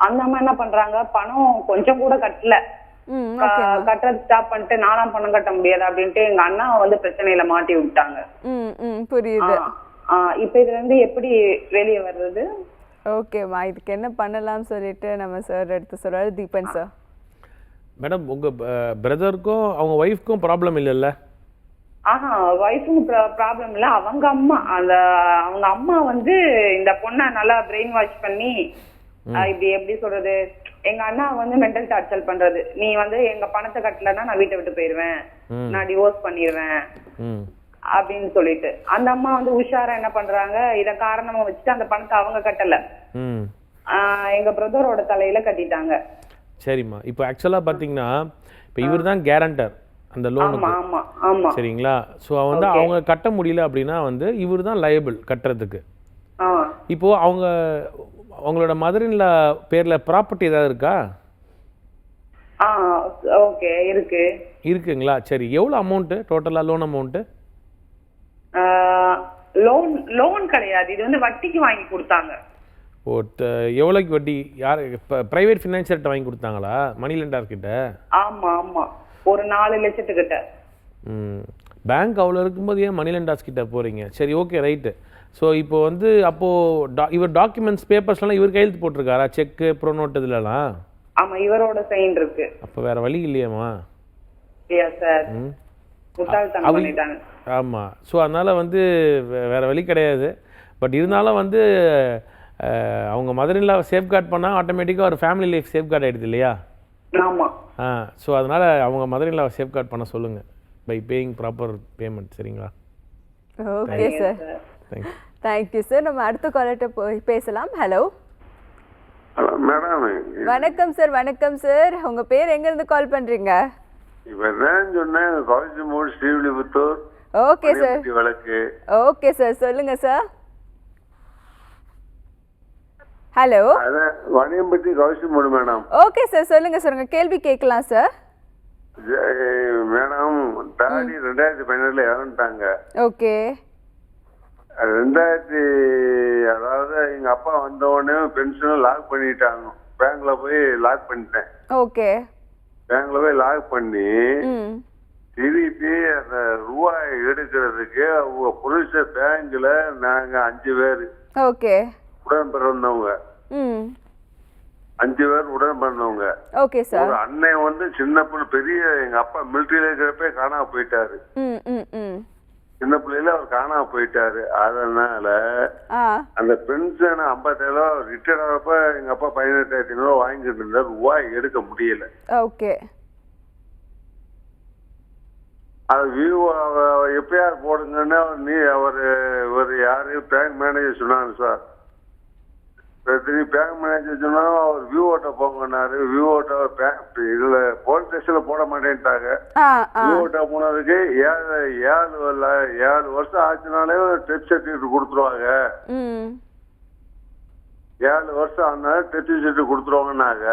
அந்த அம்மா என்ன பண்றாங்க, பணம் கொஞ்சம் கூட கட்டல, கட்டுறது ஸ்டாப் பண்ணிட்டு நாலாம் பணம் கட்ட முடியாது அப்படின்ட்டு எங்க அண்ணா வந்து பிரச்சனையில மாட்டி விட்டாங்க. புரியுது. இப்ப இதுல இருந்து எப்படி வெளியே வர்றது? ஓகேம்மா, இதுக்கு என்ன பண்ணலாம்னு சொல்லிட்டு நம்ம சார் எடுத்து சொல்றாரு. தீபன் சார். மேடம், உங்க பிரதருக்கும் அவங்க ஒய்ஃப்க்கும் ப்ராப்ளம் இல்லைல்ல? ஒய்ஃபுக்கு ப்ராப்ளம் இல்ல. அவங்க அம்மா வந்து இந்த பொண்ணை நல்லா பிரெயின் வாஷ் பண்ணி இப்படி எப்படி சொல்றது, எங்க அண்ணா வந்து மென்டல் டார்ச்சர் பண்றது. நீ வந்து எங்க பணத்தை கட்டலன்னா நான் வீட்டை விட்டு போயிருவேன், நான் டிவோர்ஸ் பண்ணிடுவேன் அப்படின்னு சொல்லிட்டு அந்த அம்மா வந்து உஷாரா என்ன பண்றாங்க, இத காரணமா வச்சுட்டு அந்த பணத்தை அவங்க கட்டல, எங்க பிரதரோட தலையில கட்டிட்டாங்க. சரிம்மா, இப்போ ஆக்சுவலாக பார்த்தீங்கன்னா இப்போ இவர் தான் கேரண்டர் அந்த லோனுக்கு, சரிங்களா? ஸோ வந்து அவங்க கட்ட முடியல அப்படின்னா வந்து இவர் தான் லயபிள் கட்டுறதுக்கு. இப்போது அவங்களோட மதரின்ல பேரில் ப்ராப்பர்ட்டி ஏதாவது இருக்கா? ஓகே, இருக்குங்களா? சரி, எவ்வளோ அமௌண்ட்டு டோட்டலாக லோன் அமௌண்ட்டு? லோன் கிடையாது, இது வந்து வட்டிக்கு வாங்கி கொடுத்தாங்க. ஓ, எவ்வளோக்கு வட்டி? யார், பிரைவேட் ஃபினான்சியர்கிட்ட வாங்கி கொடுத்தாங்களா, மணி லெண்டர் கிட்ட? ஆமா, ஒரு 4 லட்சத்துக்கிட்ட. பேங்க் அவ்வளோ இருக்கும்போது ஏன் மணி லெண்டர்ஸ் கிட்ட போறீங்க? சரி, ஓகே, ரைட்டு. ஸோ இப்போ வந்து அப்போது இவர் டாக்குமெண்ட்ஸ் பேப்பர்ஸ்லாம் இவர் கையெழுத்து போட்டிருக்காரா? செக்கு, ப்ரோனோட் இதுலலாம்? ஆமா, இவரோட சைன் இருக்கு. அப்போ வேற வழி இல்லையாம்மா? சார், பண்ணிட்டாங்க. ஆமாம். ஸோ அதனால் வந்து வேறு வழி கிடையாது. பட் இருந்தாலும் வந்து அவங்க மதரின்லாவை சேஃப்கார்ட் பண்ணால் ஆட்டோமேட்டிக்காக ஒரு ஃபேமிலி லைஃப் சேஃப்கார்ட் ஆகிடுது இல்லையா? ஆமாம். ஸோ அதனால் அவங்க மதரின்லாவை சேஃப்கார்ட் பண்ண சொல்லுங்கள் பை பேயிங் ப்ராப்பர் பேமெண்ட். சரிங்களா? Okay sir, thank you sir. நம்ம அடுத்த காலர்கிட்ட போய் பேசலாம். Hello madam. வணக்கம் சார். வணக்கம் சார், உங்கள் பேர் எங்கேருந்து கால் பண்ணுறீங்க? Okay sir. ஓகே சார், சொல்லுங்க சார். ஹலோ, வணியம்பட்டி கௌசிமோடு மேடம். ஓகே சார், சொல்லுங்க சார், உங்க கேள்வி கேட்கலாம் சார். மேடம், டாடி 2017 இறந்துட்டாங்க. ஓகே. 2000 அதாவது எங்க அப்பா வந்த உடனே பென்ஷனும் லாக் பண்ணிட்டாங்க. பேங்க்ல போய் லாக் பண்ணிட்டேன். ஓகே. பேங்க்ல போய் லாக் பண்ணி திருப்பி அந்த ரூபாய் எடுக்கிறதுக்கு அவங்க புருஷ பேங்க்ல நாங்க 5 பேர். ஓகே. உடன் பிறந்தவங்க 5 பேர் உடன் பிறந்தவங்க. Okay sir. ஒரு அண்ணன் வந்து சின்ன பிள்ளை, பெரிய எங்க அப்பா மிலிட்டரியில இருக்கிறப்ப காணாம போயிட்டாரு. சின்ன பிள்ளையில அவர் காணாம போயிட்டாரு. அதனால அந்த பென்ஷன் 57 ரிட்டையர்ட் ஆகிறப்ப எங்க அப்பா 18,500 வாங்கிட்டு இருந்தார். ரூபாய் எடுக்க முடியல. ஓகே. அது வியூ எப்பயார் போடுங்கன்னு அவர் யாரு பேங்க் மேனேஜர் சொன்னாங்க சார். பேங்க் மேனேஜர் சொன்னா அவர் வியூ ஓட்ட போங்கன்னாரு. வியூ ஓட்ட இதுல போலீஸ் ஸ்டேஷன்ல போட மாட்டேன்ட்டாங்க. வியூ ஓட்ட போனதுக்கு 7 வருஷம் ஆச்சுனாலே டெத் சர்டிபிகேட் கொடுத்துருவாங்க. 7 வருஷம் ஆனாலும் டெத் சர்டிபிகேட் கொடுத்துருவாங்கன்னாங்க.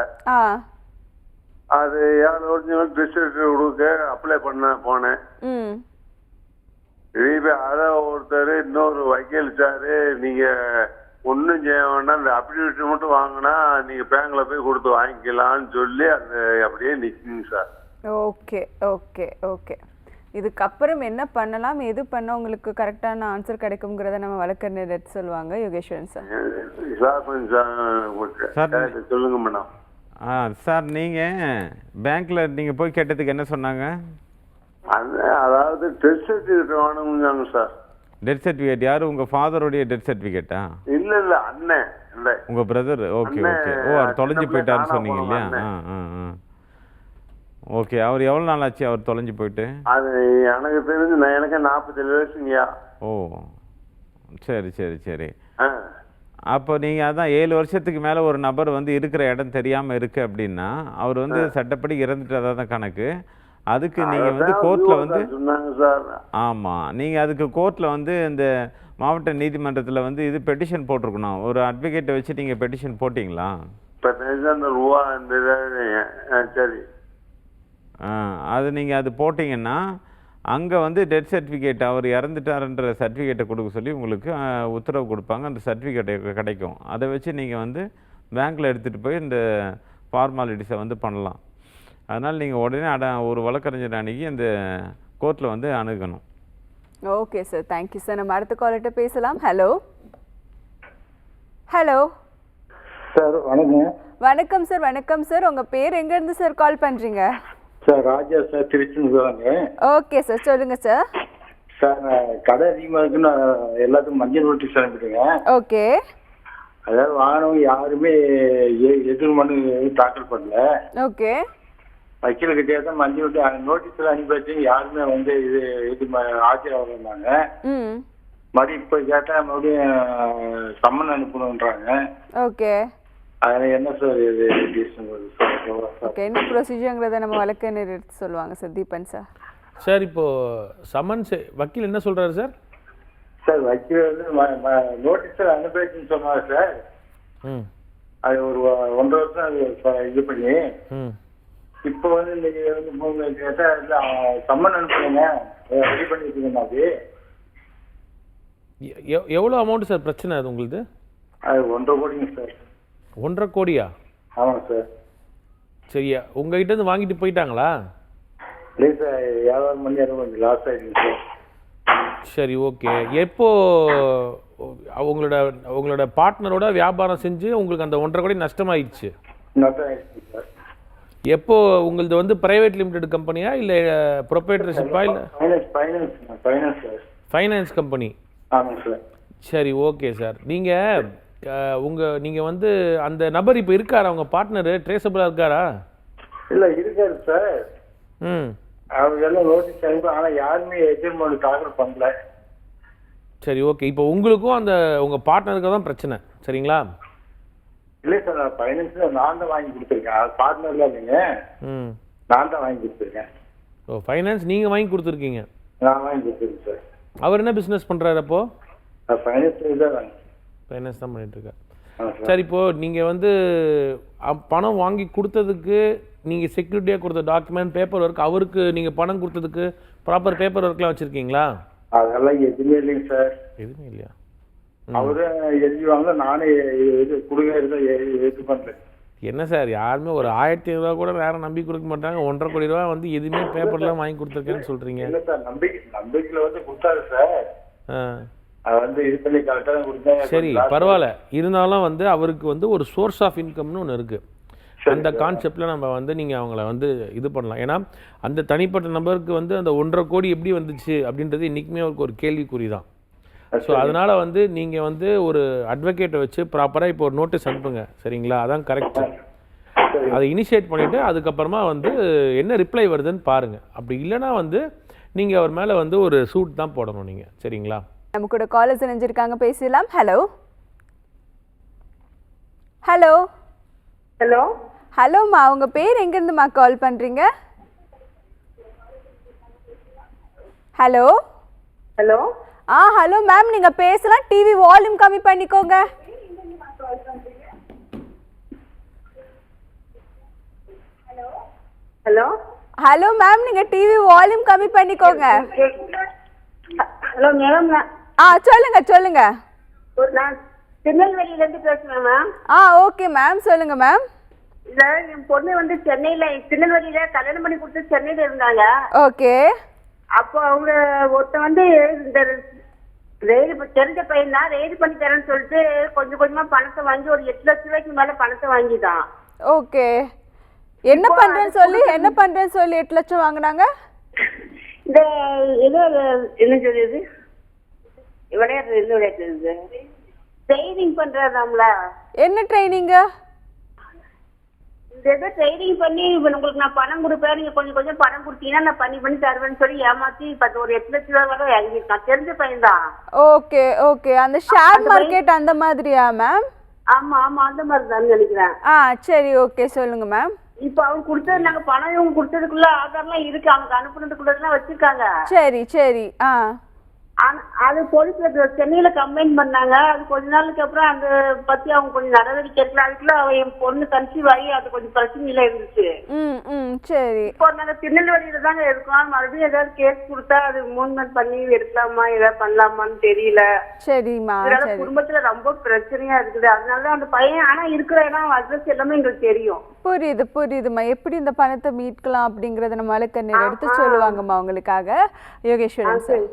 அது 7 வருஷம் டெத் சர்டிபிகேட் கொடுக்க அப்ளை பண்ண போனேன். திருப்பி அத ஒருத்தர் இன்னொரு வக்கீல் சாரு, நீங்க ஒன்னும் செய்ய வேண்டாம், இந்த அப்ளிகேஷன் மட்டும் வாங்கினா நீங்க பேங்க்ல போய் கொடுத்து வாங்கிக்கலாம்னு சொல்லி அது அப்படியே நிக்குங்க சார். Okay okay okay. இதுக்கப்புறம் என்ன பண்ணலாம், எது பண்ண உங்களுக்கு கரெக்டான ஆன்சர் கிடைக்கும்ங்கிறத நம்ம வழக்கறிஞர் எடுத்து சொல்லுவாங்க. யோகேஸ்வரன் சார். சொல்லுங்க மேடம். சார், நீங்கள் பேங்க்கில் நீங்கள் போய் கேட்டதுக்கு என்ன சொன்னாங்க? அதாவது டெத் சர்டிஃபிகேட் வேணும்னாங்க சார். டெத் சர்டிஃபிகேட் யாரு? உங்கள் ஃபாதருடைய டெத் சர்டிஃபிகேட்டா? இல்ல அண்ணன், இல்லை உங்கள் பிரதர். Okay okay. ஓ, அவர் தொலைஞ்சு போயிட்டாருன்னு சொன்னீங்க இல்லையா? ஓகே. அவர் எவ்வளோ நாள் ஆச்சு அவர் தொலைஞ்சு போயிட்டு? அது எனக்கு தெரிஞ்சு எனக்கு 47 வயசுங்கய்யா. ஓ, சரி சரி சரி. அப்போ நீங்கள் அதான் 7 வருஷத்துக்கு மேலே ஒரு நபர் வந்து இருக்கிற இடம் தெரியாமல் இருக்குது அப்படின்னா அவர் வந்து சட்டப்படி இறந்துட்டதா தான் கணக்கு. அதுக்கு நீங்கள் வந்து கோர்ட்டில் வந்து ஆமாம், நீங்கள் அதுக்கு கோர்ட்டில் வந்து இந்த மாவட்ட நீதிமன்றத்தில் வந்து இது பெட்டிஷன் போட்டிருக்கணும். ஒரு அட்வொகேட்டை வச்சு நீங்கள் பெட்டிஷன் போட்டிங்களா? சரி. அது நீங்கள் அது போட்டிங்கன்னா அங்கே வந்து டெத் சர்டிஃபிகேட் அவர் இறந்துட்டாருன்ற சர்டிஃபிகேட்டை கொடுக்க சொல்லி உங்களுக்கு உத்தரவு கொடுப்பாங்க. அந்த சர்டிஃபிகேட்டை கிடைக்கும். அதை வச்சு நீங்கள் வந்து பேங்க்கில் எடுத்துகிட்டு போய் இந்த ஃபார்மாலிட்டிஸை வந்து பண்ணலாம். அதனால் நீங்கள் உடனே ஒரு வழக்கறிஞர் அணுகி அந்த கோர்ட்டில் வந்து அணுகணும். Okay sir, thank you sir. நம்ம அடுத்த காலர்கிட்ட பேசலாம். ஹலோ ஹலோ சார் வணக்கம். வணக்கம் சார். வணக்கம் சார். உங்கள் பேர் எங்கேருந்து சார் கால் பண்ணுறீங்க? சார் ராஜா சார், திருச்சிங்க. ஓகே சார், சொல்லுங்கள் சார். சார் கடை அதிகமாக இருக்குன்னு எல்லாத்துக்கும் மஞ்சள் நோட்டீஸ் அனுப்பிடுங்க. ஓகே. அதாவது வாங்கினவங்க யாருமே எதிர் மனு தாக்கல் பண்ணல. ஓகே. வக்கீல் கிட்டே தான் மஞ்சள் நோட்டீஸ்ல அனுப்பி யாருமே வந்து இது ஆஜராகிறாங்க. மறுபடியும் இப்போ கேட்டால் மறுபடியும் சம்மன் அனுப்பணுன்றாங்க. ஓகே. அதில் என்ன சார் இது? ஓகே, என்ன ப்ரொசீஜருங்கிறத நம்ம வழக்கறிஞர் எடுத்து சொல்லுவாங்க சார். தீபன் சார். சார் இப்போ சம்மன்ஸ் வக்கீல் என்ன சொல்றாரு சார்? சார் வக்கீல் வந்து நோட்டீஸில் அனுப்பிச்சுன்னு சொன்னாங்க சார். அது ஒரு 1.5 வருஷம் அது இது பண்ணி இப்போ வந்து நீங்க கேட்டா சம்மன் அனுப்புங்க ரெடி பண்ணிருக்கீங்க. அது எவ்வளோ அமௌண்ட் சார் பிரச்சனை அது உங்களுக்கு? அது 1.5 கோடிங்க சார். 1.5 கோடியா? ஆமாங்க சார். சரியா, உங்ககிட்ட இருந்து வாங்கிட்டு போயிட்டாங்களா? இல்லை சார், 7 மணி நேரம் கொஞ்சம் லாஸ் ஆயிடுங்க சார். சரி, ஓகே. எப்போ உங்களோட பார்ட்னரோட வியாபாரம் செஞ்சு உங்களுக்கு அந்த 1.5 கோடி நஷ்டமாயிடுச்சு? நஷ்டமாயிடுச்சு சார். எப்போ உங்களது வந்து பிரைவேட் லிமிடெட் கம்பெனியா இல்லை ப்ரொப்ரைட்டர்ஷிப்பா இல்லை ஃபைனான்ஸ் கம்பெனி? ஆமாங்க சார். சரி, ஓகே சார். நீங்கள் வந்து அந்த நபர் இப்போ இருக்காரா? உங்கள் பார்ட்னரு ட்ரேசபிளாக இருக்காரா? இல்லை இருக்காரு சார். அவங்க எல்லாம் நோட்டீஸ் அனுப்பி, ஆனால் யாருமே எதிர்மொழி தாக்கல் பண்ணல. சரி, ஓகே. இப்போ உங்களுக்கும் அந்த உங்கள் பார்ட்னருக்கு தான் பிரச்சனை, சரிங்களா? இல்லை சார், நான் ஃபைனான்ஸ்ல நான் தான் வாங்கி கொடுத்துருக்கேன். அது பார்ட்னர்ல இல்லைங்க, நான் தான் வாங்கி கொடுத்துருக்கேன். ஓ, ஃபைனான்ஸ் நீங்கள் வாங்கி கொடுத்துருக்கீங்க? நான் வாங்கி கொடுத்துருக்கேன் சார். அவர் என்ன பிஸ்னஸ் பண்ணுறாரு அப்போ? ஃபைனான்ஸ் தான் பண்ணிட்டு இருக்காரு. சரி, இப்போது நீங்கள் வந்து பணம் வாங்கி கொடுத்ததுக்கு நீங்கள் செக்யூரிட்டியாக கொடுத்த டாக்குமெண்ட், பேப்பர் ஒர்க், அவருக்கு நீங்கள் பணம் கொடுத்ததுக்கு ப்ராப்பர் பேப்பர் ஒர்க்லாம் வச்சுருக்கீங்களா? அதெல்லாம் எதுவுமே இல்லைங்க சார். எதுவுமே இல்லையா? அவரு எழுதிவாங்க, நானே இது பண்றேன். என்ன சார், யாருமே ஒரு 1500 ரூபா கூட வேற நம்பி கொடுக்க மாட்டாங்க. 1.5 கோடி ரூபா வந்து எதுவுமே பேப்பர்லாம் வாங்கி கொடுத்துருக்கேன்னு சொல்றீங்க. இல்லை சார், நம்பிக்கையில் வந்து கொடுத்தாரு சார். அது வந்து இது பண்ணி கரெக்டாக கொடுத்தேன். சரி, பரவாயில்ல. இருந்தாலும் வந்து அவருக்கு வந்து ஒரு சோர்ஸ் ஆஃப் இன்கம்னு ஒன்று இருக்கு. அந்த கான்செப்டில் நம்ம வந்து நீங்கள் அவங்கள வந்து இது பண்ணலாம். ஏன்னா அந்த தனிப்பட்ட நபருக்கு வந்து அந்த 1.5 கோடி எப்படி வந்துச்சு அப்படின்றது இன்றைக்குமே அவருக்கு ஒரு கேள்விக்குறி தான். ஸோ அதனால் வந்து நீங்கள் வந்து ஒரு அட்வொகேட்டை வச்சு ப்ராப்பராக இப்போ ஒரு நோட்டீஸ் அனுப்புங்க, சரிங்களா? அதான் கரெக்டு. அதை இனிஷியேட் பண்ணிவிட்டு அதுக்கப்புறமா வந்து என்ன ரிப்ளை வருதுன்னு பாருங்கள். அப்படி இல்லைனா வந்து நீங்கள் அவர் மேலே வந்து ஒரு சூட் தான் போடணும் நீங்கள், சரிங்களா? நம்ம கூட காலர்ஸ் இணைஞ்சிருக்காங்க, பேசலாம். ஹலோ ஹலோ ஹலோ ஹலோம்மா, உங்கள் பேர் எங்கேருந்துமா கால் பண்ணுறீங்க? ஹலோ ஹலோ ஹலோ மேம், நீங்கள் பேசலாம். டிவி வால்யூம் கம்மி பண்ணிக்கோங்க. ஹலோ ஹலோ மேம், நீங்கள் டிவி வால்யூம் கம்மி பண்ணிக்கோங்க. Hello madam. சொல்லுங்க சொல்லுங்க. நான் திருநெல்வேலியில இருந்து பேசுறேன் மேம். ஓகே மேம், சொல்லுங்க மேம். இல்ல, என் பொண்ணு வந்து திருநெல்வேலியில கல்யாணம் பண்ணி கொடுத்து சென்னையில இருந்தாங்க. ஓகே. அப்போ அவங்க ஒருத்த வந்து இந்த தெரிஞ்ச பையன் தான் ரெய்டு பண்ணி தரேன்னு சொல்லிட்டு கொஞ்சம் கொஞ்சமா பணத்தை வாங்கி ஒரு 8 லட்சம் ரூபாய்க்கு மேல பணத்தை வாங்கிதான். ஓகே. என்ன பண்றேன்னு சொல்லி 8 லட்சம் வாங்கினாங்க. இந்த ஏதோ என்ன சொல்லுது விளையாடுறது ட்ரைனிங் பண்றதாம்ல. என்ன ட்ரைனிங்? ஏதோ ட்ரைனிங் பண்ணி உங்களுக்கு நான் பணம் கொடுப்பேன், நீங்க கொஞ்சம் கொஞ்சம் பணம் கொடுத்தீங்கன்னா நான் பண்ணி தருவேன்னு சொல்லி ஏமாத்தி ஒரு 8 லட்சம் ரூபாய் வரை வாங்கியிருக்கான். தெரிஞ்ச பையன் தான். Okay okay. அந்த ஷேர் மார்க்கெட் அந்த மாதிரியா மேம்? ஆமா ஆமா, அந்த மாதிரி தான் நினைக்கிறேன். சரி, ஓகே, சொல்லுங்க மேம். இப்ப அவங்க கொடுத்தது, நாங்க பணம் இவங்க கொடுத்ததுக்குள்ள ஆதார்லாம் இருக்கு, அவங்க அனுப்புனதுக்குள்ளதான் வச்சிருக்காங்க. சரி சரி. அது போலீஸ்ல சென்னையில கம்ப்ளைண்ட் பண்ணாங்க. அது கொஞ்ச நாளுக்கு அப்புறம் அந்த பத்தி அவங்க கொஞ்சம் நடவடிக்கை எடுக்கல. அதுக்குள்ள அவ என் பொண்ணு கன்சீவ் ஆகி அது கொஞ்சம் பிரச்சனையில இருந்துச்சு. சரி. இப்போ நாங்க திருநெல்வேலியில தாங்க இருக்கோம். மறுபடியும் ஏதாவது கேஸ் கொடுத்தா அது மூவ்மெண்ட் பண்ணி எடுக்கலாமா ஏதாவது பண்ணலாமான்னு தெரியல. சரிம்மா. குடும்பத்துல ரொம்ப பிரச்சனையா இருக்குது. அதனால அந்த பையன் ஆனா இருக்கிற இடம் அட்ரஸ் எல்லாமே எங்களுக்கு தெரியும். புரியுதுமா. எப்படி இந்த பணத்தை மீட்கலாம் அப்படிங்கறத நம்ம வழக்கறிஞர் எடுத்து சொல்லுவாங்கம்மா உங்களுக்காக. யோகேஸ்வரன் சார்.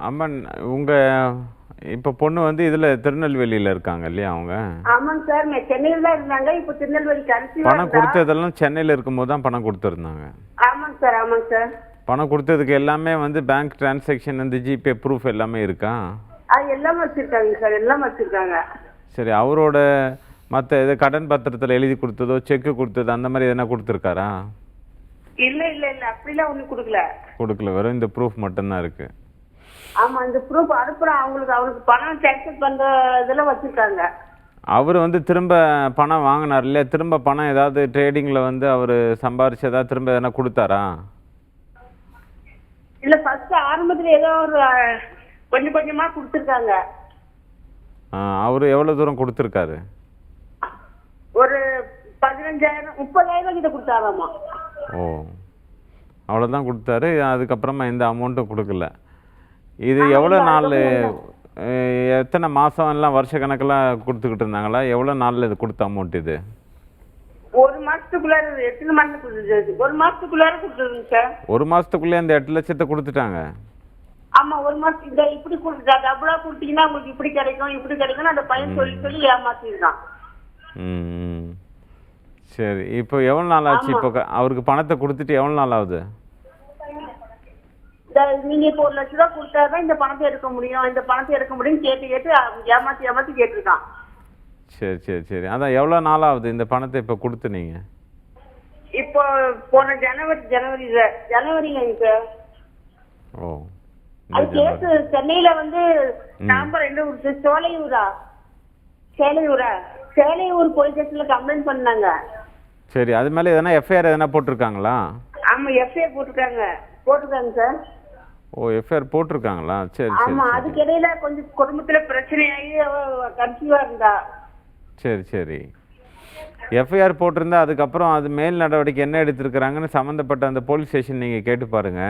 அம்மன், உங்க இப்ப பொண்ணு வந்து இதுல திருநெல்வேலியில இருக்காங்க இல்லையா அவங்க? ஆமாங்க சார், சென்னையில தான் இருந்தாங்க. இப்ப திருநெல்வேலிக்கு அனுப்பி பணம் கொடுத்ததெல்லாம் சென்னையில இருக்கும்போது தான் பணம் கொடுத்துருந்தாங்க. ஆமாங்க சார், ஆமாங்க சார். பணம் கொடுத்ததுக்கு எல்லாமே வந்து பேங்க் டிரான்சாக்ஷன் அந்த ஜிபே ப்ரூஃப் எல்லாமே இருக்கா? எல்லாம் வச்சிருக்காங்க சார், எல்லாம் வச்சிருக்காங்க. சரி, அவரோட மற்ற இது கடன் பத்திரத்தில் எழுதி கொடுத்ததோ செக்கு கொடுத்ததோ அந்த மாதிரி எதனா கொடுத்துருக்காரா? இல்ல இல்ல இல்ல, அப்படிலாம் ஒண்ணு கொடுக்கல. வெறும் இந்த ப்ரூஃப் மட்டும்தான் இருக்கு. ஆமா, இந்த ப்ரூஃப் அனுப்புறோம். அவனுக்கு பணம் டிரான்ஸ்ஃபர் பண்ற இதெல்லாம் வச்சிருக்காங்க. அவர் வந்து திரும்ப பணம் வாங்கினார் இல்லையா? திரும்ப பணம் ஏதாவது ட்ரேடிங்ல வந்து அவர் சம்பாரிச்சு ஏதாவது திரும்ப எதனா கொடுத்தாரா? இல்ல, ஃபர்ஸ்ட் ஆரம்பத்துல ஏதோ ஒரு கொஞ்சம் கொஞ்சமா கொடுத்துருக்காங்க. அவரு எவ்வளவு தூரம் கொடுத்துருக்காரு? ஒரு 15,000 30,000 கிட்ட கொடுத்தாராமா. ஓ, அவ்வளோதான் கொடுத்தாரு. அதுக்கப்புறமா எந்த அமௌண்ட்டும் கொடுக்கல. இது எவ்வளோ நாள், எத்தனை மாதம் எல்லாம் வருஷ கணக்கெல்லாம் கொடுத்துக்கிட்டு இருந்தாங்களா? எவ்வளோ நாளில் இது கொடுத்த அமௌண்ட் இது? ஒரு மாசத்துக்குள்ளார. எத்தனை மாதம் கொடுத்துருக்கு? ஒரு மாசத்துக்குள்ளார கொடுத்துருங்க சார். ஒரு மாசத்துக்குள்ளே இந்த 8 லட்சத்தை கொடுத்துட்டாங்க. ஆமா, ஒரு மாசம் இந்த இப்படி கொடுத்தா டபுளா கொடுத்தீங்கன்னா உங்களுக்கு இப்படி கிடைக்கும் இப்படி கிடைக்கும் அந்த பையன் சொல்லி ஏமாத்திருக்கான். சரி, இப்போ எவ்வளோ நாள் ஆச்சு? இப்போ அவருக்கு பணத்தை கொடுத்துட்டு எவ்வளோ நாள் ஆகுது? நீங்க இப்போ 1 லட்சம் ரூபாய் கொடுத்தாதான் இந்த பணத்தை எடுக்க முடியும், இந்த பணத்தை எடுக்க முடியும் கேட்டு ஏமாத்தி கேட்டிருக்கான். சரி. அதான் எவ்வளோ நாள் ஆகுது இந்த பணத்தை இப்போ கொடுத்து நீங்க? இப்போ போன ஜனவரிங்க சார். ஓ, அது கேஸ் சென்னையில வந்து நம்பர் 2 சேலையூர் போலீஸ் ஸ்டேஷன்ல கம்ப்ளைண்ட் பண்ணாங்க. சரி, அது மேல எதனா எஃப்ஐஆர் எதனா போட்டிருக்காங்களா? ஆமா, எஃப்ஐஆர் போட்டிருக்காங்க சார். ஓ, எஃப்ஐஆர் போட்டிருக்காங்களா? சரி. ஆமா, அதுக்கு இடையில கொஞ்சம் குடும்பத்துல பிரச்சனையாகி கன்சீவா இருந்தா. சரி. எஃப்ஐஆர் போட்டிருந்தா அதுக்கப்புறம் அது மேல் நடவடிக்கை என்ன எடுத்திருக்கிறாங்கன்னு சம்மந்தப்பட்ட அந்த போலீஸ் ஸ்டேஷன் நீங்க கேட்டு பாருங்க.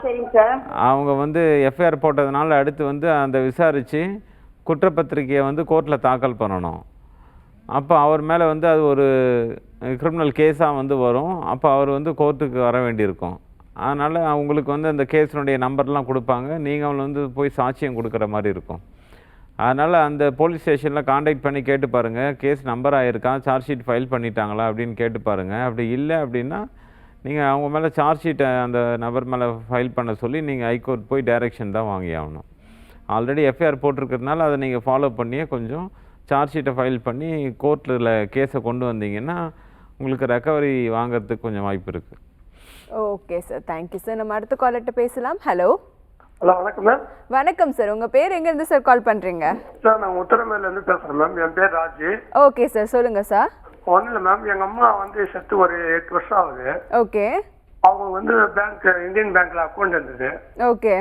சரிங்க சார். அவங்க வந்து எஃப்ஐஆர் போட்டதுனால அடுத்து வந்து அந்த விசாரிச்சு குற்றப்பத்திரிக்கையை வந்து கோர்ட்டில் தாக்கல் பண்ணணும். அப்போ அவர் மேலே வந்து அது ஒரு கிரிமினல் கேஸாக வந்து வரும். அப்போ அவர் வந்து கோர்ட்டுக்கு வர வேண்டியிருக்கும். அதனால் அவங்களுக்கு வந்து அந்த கேஸினுடைய நம்பர்லாம் கொடுப்பாங்க. நீங்கள் வந்து போய் சாட்சியம் கொடுக்குற மாதிரி இருக்கும். அதனால் அந்த போலீஸ் ஸ்டேஷனில் காண்டாக்ட் பண்ணி கேட்டு பாருங்கள், கேஸ் நம்பர் ஆகிருக்கா, சார்ஜ் ஷீட் ஃபைல் பண்ணிட்டாங்களா அப்படின்னு கேட்டு பாருங்கள். அப்படி இல்லை அப்படின்னா நீங்கள் அவங்க மேலே சார்ஜ் ஷீட்டை அந்த நபர் மேலே ஃபைல் பண்ண சொல்லி நீங்கள் ஹைகோர்ட் போய் டைரெக்ஷன் தான் வாங்கி ஆகணும். ஆல்ரெடி எஃப்ஐஆர் போட்டிருக்கிறதுனால அதை நீங்கள் ஃபாலோ பண்ணியே கொஞ்சம் சார்ஜ் ஷீட்டை ஃபைல் பண்ணி கோர்ட்டில் கேஸை கொண்டு வந்தீங்கன்னா உங்களுக்கு ரெக்கவரி வாங்கிறதுக்கு கொஞ்சம் வாய்ப்பு இருக்குது. Okay sir, thank you sir. நம்ம அடுத்த காலர்கிட்ட பேசலாம். ஹலோ. வணக்கம் மேம். வணக்கம் சார், உங்கள் பேர் எங்கேருந்து சார் கால் பண்ணுறீங்க? சார், நான் உத்தரமேலேருந்து பேசுகிறேன் மேம். என் பேர் ராஜு. ஓகே சார், சொல்லுங்கள் சார். ஒன்றும் இல்லை மேம், எங்கள் அம்மா வந்து செத்து ஒரு 8 வருஷம் ஆகுது. ஓகே. அவங்க வந்து இந்தியன் பேங்க்ல அக்கௌண்ட் இருந்தது. ஓகே.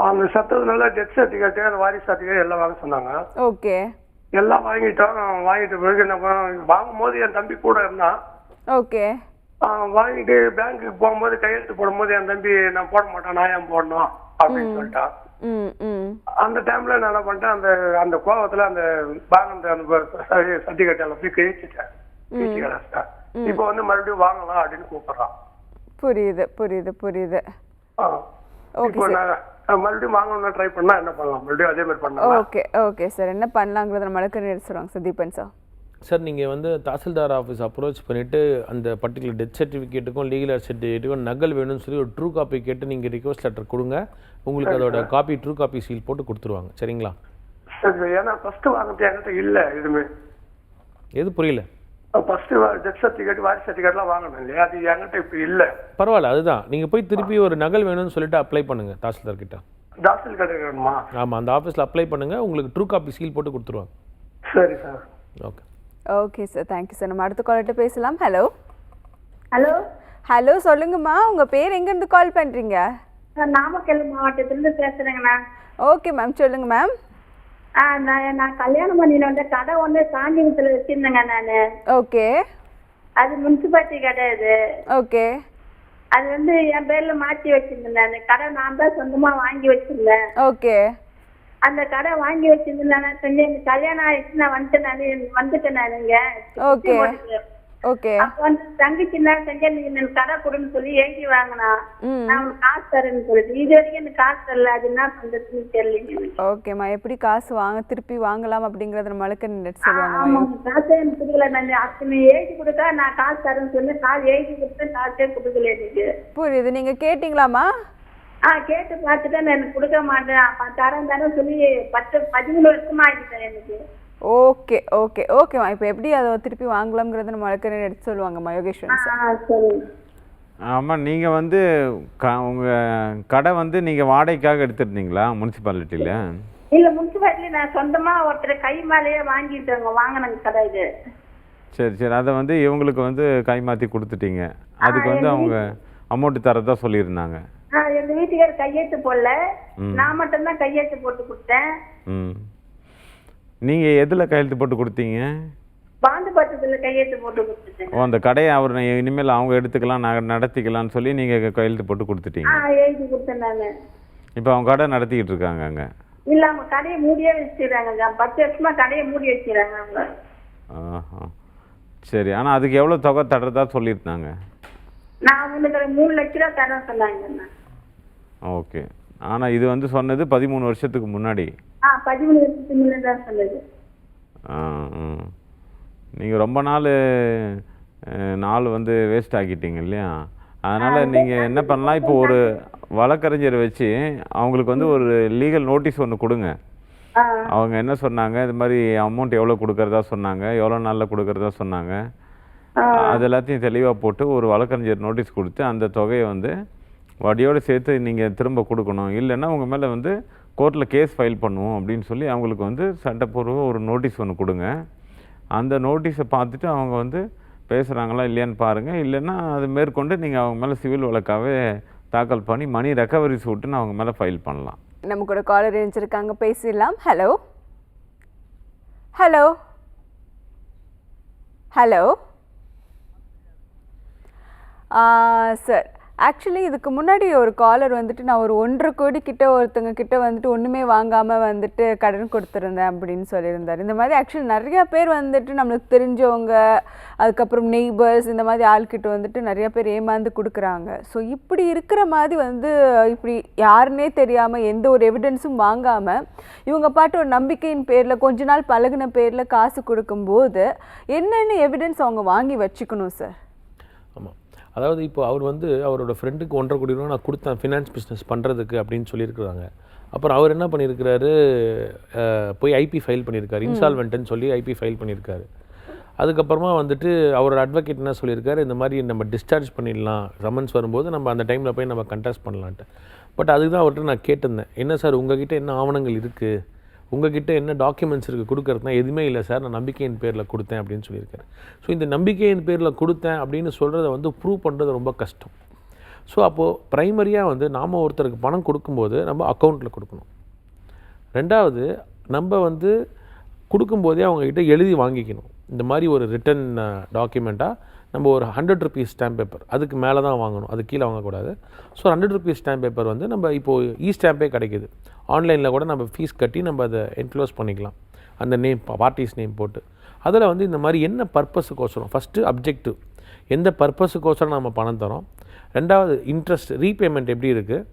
அந்த செத்ததுனால டெத் சர்டிஃபிகேட், அந்த வாரிசு சர்டிஃபிகேட் எல்லாம் வாங்க சொன்னாங்க. ஓகே. எல்லாம் வாங்கிட்ட பிறகு வாங்கும் போது என் தம்பி கூட இருந்தான். ஓகே. வாங்கிட்டு பேங்க்குக்கு போகும்போது கையெழுத்து போடும்போது என் தம்பி நான் போட மாட்டேன், நான் ஏன் போடணும் அப்படின்னு சொல்லிட்டான். அந்த டைம்ல நான் என்ன பண்ணிட்டேன், அந்த கோபத்துல அந்த சர்டிஃபிகேட் எல்லாம் போய் கிழிச்சிட்டேன். இப்ப வந்து மறுபடியும் வாங்கலாம் அப்படின்னு கூப்பிடுறான். புரியுது. இப்போ நான் மறுபடியும் வாங்கணும்னு ட்ரை பண்ணா என்ன பண்ணலாம்? மறுபடியும் அதே மாதிரி பண்ணலாம். ஓகே சார், என்ன பண்ணலாங்கிறத நம்ம எடுத்துருவாங்க சார். தீபன் சார். சார், நீங்கள் வந்து தாசில்தார் ஆஃபீஸ் அப்ரோச் பண்ணிவிட்டு அந்த பர்டிகுலர் டெத் சர்டிஃபிகேட்டுக்கும் லீகல் சர்டிஃபிகேட்டுக்கும் நகல் வேணும்னு சொல்லி ஒரு ட்ரூ காப்பி கேட்டு நீங்கள் ரிக்வஸ்ட் லெட்டர் கொடுங்க. உங்களுக்கு அதோட காப்பி ட்ரூ காப்பி சீல் போட்டு கொடுத்துருவாங்க. சரிங்களா? ஏன்னா ஃபர்ஸ்ட் வாங்கிட்டு என்கிட்ட இல்லை எதுவுமே. எது புரியல? ஃபர்ஸ்ட் டெத் சர்டிஃபிகேட் வாரிசு சர்டிஃபிகேட்லாம் வாங்கணும் இல்லையா, அது என்கிட்ட இப்போ இல்லை. பரவாயில்ல, அதுதான் நீங்கள் போய் திருப்பி ஒரு நகல் வேணும்னு சொல்லிட்டு அப்ளை பண்ணுங்க தாசில்தார் கிட்ட. தாசில்தார் வேணுமா? ஆமாம், அந்த ஆஃபீஸில் அப்ளை பண்ணுங்க, உங்களுக்கு ட்ரூ காப்பி சீல் போட்டு கொடுத்துருவாங்க. சரி sir. Okay sir, thank you sir. நம்ம அடுத்த காலர்கிட்ட பேசலாம். ஹலோ. ஹலோ சொல்லுங்கம்மா, உங்கள் பேர் எங்கேருந்து கால் பண்ணுறீங்க? நான் நாமக்கல் மாவட்டத்திலிருந்து பேசுறேங்கண்ணா. ஓகே மேம், சொல்லுங்கள் மேம். நான் கல்யாணம் பண்ணிட்டு வந்த கடை ஒன்று காஞ்சிபுரத்தில் வச்சிருந்தேங்க நான். ஓகே. அது முனிசிபாலிட்டி கடை அது. ஓகே. அது வந்து என் பேர்ல மாற்றி வச்சிருந்தேன். அந்த கடை நான் தான் சொந்தமா வாங்கி வச்சிருந்தேன். ஓகே. அந்த கடை வாங்கி வச்சிருந்தேன். செஞ்சு கல்யாணம் ஆயிடுச்சு, நான் வந்துட்டேன் நானுங்க. ஓகே. ஓகே. அப்ப வந்து தங்கச்சி நான் செஞ்சேன், நீங்க எனக்கு கடை கொடுன்னு சொல்லி எழுதி வாங்கினா, நான் உனக்கு காசு தரேன்னு சொல்லிட்டு இது வரைக்கும் எனக்கு காசு தரல. அது என்ன பண்றதுன்னு தெரியல. ஓகேம்மா, எப்படி காசு திருப்பி வாங்கலாம் அப்படிங்கறத நம்மளுக்கு நெட் சொல்லுவாங்க. ஆமாங்க, காசே எனக்கு கொடுக்கல. நான் அத்தனை எழுதி கொடுக்க நான் காசு தரேன்னு சொல்லி காசு எழுதி கொடுத்தேன், காசே கொடுக்கல எனக்கு. புரியுது. நீங்க கேட்டீங்களாமா? கேட்டு பார்த்துட்டு நான் எனக்கு கொடுக்க மாட்டேன் தரேன் தானே சொல்லி 13 வருஷமா ஆகிட்டேன் எனக்கு. ஓகே ஓகே ஓகேம்மா. இப்போ எப்படி அதை திருப்பி வாங்கலாம்ங்கிறத நம்ம வழக்கறிஞர் எடுத்து சொல்லுவாங்கம்மா யோகேஸ்வரன் சார். சரி. ஆமாம், நீங்கள் வந்து உங்கள் கடை வந்து நீங்கள் வாடகைக்காக எடுத்துருந்தீங்களா முனிசிபாலிட்டியில்? இல்லை, முனிசிபாலிட்டி நான் சொந்தமாக ஒருத்தர் கை மேலேயே வாங்கிட்டேங்க, வாங்கினங்க கடை இது. சரி சரி, அதை வந்து இவங்களுக்கு வந்து கை மாற்றி கொடுத்துட்டீங்க. அதுக்கு வந்து அவங்க அமௌண்ட்டு தரதா சொல்லியிருந்தாங்க. எங்கள் வீட்டுக்காரர் கையெழுத்து போடல, நான் மட்டும்தான் கையெழுத்து போட்டு கொடுத்தேன். நீங்கள் எதில் கையெழுத்து போட்டு கொடுத்தீங்க? பாண்டு பத்திரத்தில் கையெழுத்து போட்டு கொடுத்துட்டேன். அந்த கடையை அவர் இனிமேல் அவங்க எடுத்துக்கலாம், நாங்கள் நடத்திக்கலாம்னு சொல்லி நீங்கள் கையெழுத்து போட்டு கொடுத்துட்டீங்க. எழுதி கொடுத்தேன் நான். இப்போ அவங்க கடை நடத்திக்கிட்டு இருக்காங்க அங்கே? இல்லை, அவங்க கடையை மூடியே வச்சுக்கிறாங்க. 10 வருஷமா கடையை மூடி வச்சுக்கிறாங்க அவங்க. ஆஹா, சரி. ஆனால் அதுக்கு எவ்வளோ தொகை தர்றதா சொல்லியிருந்தாங்க? நான் உங்களுக்கு 3 லட்ச ரூபா தரேன் சொன்னாங்க. ஓகே. ஆனால் இது வந்து சொன்னது 13 வருஷத்துக்கு முன்னாடி. 13 வருஷத்துக்கு முன்னாடி தான் சொன்னது. நீங்கள் ரொம்ப நாள் வந்து வேஸ்ட் ஆக்கிட்டீங்க இல்லையா? அதனால் நீங்கள் என்ன பண்ணலாம், இப்போ ஒரு வழக்கறிஞரை வச்சு அவங்களுக்கு வந்து ஒரு லீகல் நோட்டீஸ் ஒன்று கொடுங்க. அவங்க என்ன சொன்னாங்க, இது மாதிரி அமௌண்ட் எவ்வளோ கொடுக்கறதா சொன்னாங்க, எவ்வளோ நாளில் கொடுக்கறதா சொன்னாங்க, அது எல்லாத்தையும் தெளிவாக போட்டு ஒரு வழக்கறிஞர் நோட்டீஸ் கொடுத்து அந்த தொகையை வந்து வட்டியோடு சேர்த்து நீங்கள் திரும்ப கொடுக்கணும். இல்லைன்னா உங்கள் மேலே வந்து கோர்ட்டில் கேஸ் ஃபைல் பண்ணுவோம் அப்படின்னு சொல்லி அவங்களுக்கு வந்து சட்டப்பூர்வ ஒரு நோட்டீஸ் ஒன்று கொடுங்க. அந்த நோட்டீஸை பார்த்துட்டு அவங்க வந்து பேசுகிறாங்களா இல்லையான்னு பாருங்கள். இல்லைன்னா அது மேற்கொண்டு நீங்கள் அவங்க மேலே சிவில் வழக்காகவே தாக்கல் பண்ணி மணி ரெக்கவரி சூட்டுன்னு அவங்க மேலே ஃபைல் பண்ணலாம். நம்ம கூட காலர் இணைஞ்சிருக்காங்க, பேசிடலாம். Hello hello hello sir, actually இதுக்கு முன்னாடி ஒரு காலர் வந்துட்டு நான் ஒரு 1.5 கோடி கிட்ட ஒருத்தங்க கிட்ட வந்துட்டு ஒன்றுமே வாங்காமல் வந்துட்டு கடன் கொடுத்துருந்தேன் அப்படின்னு சொல்லியிருந்தார். இந்த மாதிரி ஆக்சுவலி நிறையா பேர் வந்துட்டு நம்மளுக்கு தெரிஞ்சவங்க, அதுக்கப்புறம் நெய்பர்ஸ், இந்த மாதிரி ஆள்கிட்ட வந்துட்டு நிறையா பேர் ஏமாந்து கொடுக்குறாங்க. ஸோ இப்படி இருக்கிற மாதிரி வந்து இப்படி யாருன்னே தெரியாமல் எந்த ஒரு எவிடன்ஸும் வாங்காமல் இவங்க பாட்டு ஒரு நம்பிக்கையின் பேரில் கொஞ்ச நாள் பழகின பேரில் காசு கொடுக்கும்போது என்னென்ன எவிடன்ஸ் அவங்க வாங்கி வச்சுக்கணும் சார்? ஆமாம், அதாவது இப்போ அவர் வந்து அவரோட ஃப்ரெண்டுக்கு 1.5 கோடி ரூபா நான் கொடுத்தேன் ஃபினான்ஸ் பிஸ்னஸ் பண்ணுறதுக்கு அப்படின்னு சொல்லியிருக்கிறாங்க. அப்புறம் அவர் என்ன பண்ணியிருக்கிறாரு, போய் ஐபி ஃபைல் பண்ணியிருக்காரு, இன்சால்வெண்ட்டுன்னு சொல்லி ஐபி ஃபைல் பண்ணியிருக்காரு. அதுக்கப்புறமா வந்துட்டு அவரோட அட்வொகேட் என்ன சொல்லியிருக்காரு, இந்த மாதிரி நம்ம டிஸ்சார்ஜ் பண்ணிடலாம், சம்மன்ஸ் வரும்போது நம்ம அந்த டைமில் போய் நம்ம கண்டெஸ்ட் பண்ணலான்ட்டு. பட் அதுக்கு தான் அவர்கிட்ட நான் கேட்டிருந்தேன், என்ன சார் உங்ககிட்ட என்ன ஆவணங்கள் இருக்குது, உங்ககிட்ட என்ன டாக்குமெண்ட்ஸ் இருக்குது கொடுக்குறதுனா? எதுவுமே இல்லை சார், நான் நம்பிக்கையின் பேரில் கொடுத்தேன் அப்படின்னு சொல்லியிருக்காரு. ஸோ இந்த நம்பிக்கையின் பேரில் கொடுத்தேன் அப்படின்னு சொல்கிறத வந்து ப்ரூவ் பண்ணுறது ரொம்ப கஷ்டம். ஸோ அப்போது ப்ரைமரியாக வந்து நாம் ஒருத்தருக்கு பணம் கொடுக்கும்போது நம்ம அக்கௌண்ட்டில் கொடுக்கணும். ரெண்டாவது, நம்ம வந்து கொடுக்கும்போதே அவங்கக்கிட்ட எழுதி வாங்கிக்கணும். இந்த மாதிரி ஒரு ரிட்டன் டாக்குமெண்ட்டாக நம்ம ஒரு 100 ருபீஸ் ஸ்டாம்ப் பேப்பர், அதுக்கு மேலே தான் வாங்கணும், அது கீழே வாங்கக்கூடாது. ஸோ 100 ருபீஸ் ஸ்டாம்ப் பேப்பர் வந்து நம்ம இப்போது ஸ்டாம்பே கிடைக்கிது, ஆன்லைனில் கூட நம்ம ஃபீஸ் கட்டி நம்ம அதை என்க்ளோஸ் பண்ணிக்கலாம், அந்த நேம் பார்ட்டிஸ் நேம் போட்டு. அதில் வந்து இந்த மாதிரி என்ன பர்பஸுக்கோசரம், ஃபஸ்ட்டு அப்ஜெக்டிவ், எந்த பர்பஸுக்கோசரம் நம்ம பணம் தரோம், ரெண்டாவது இன்ட்ரெஸ்ட் ரீபேமெண்ட் எப்படி இருக்குது,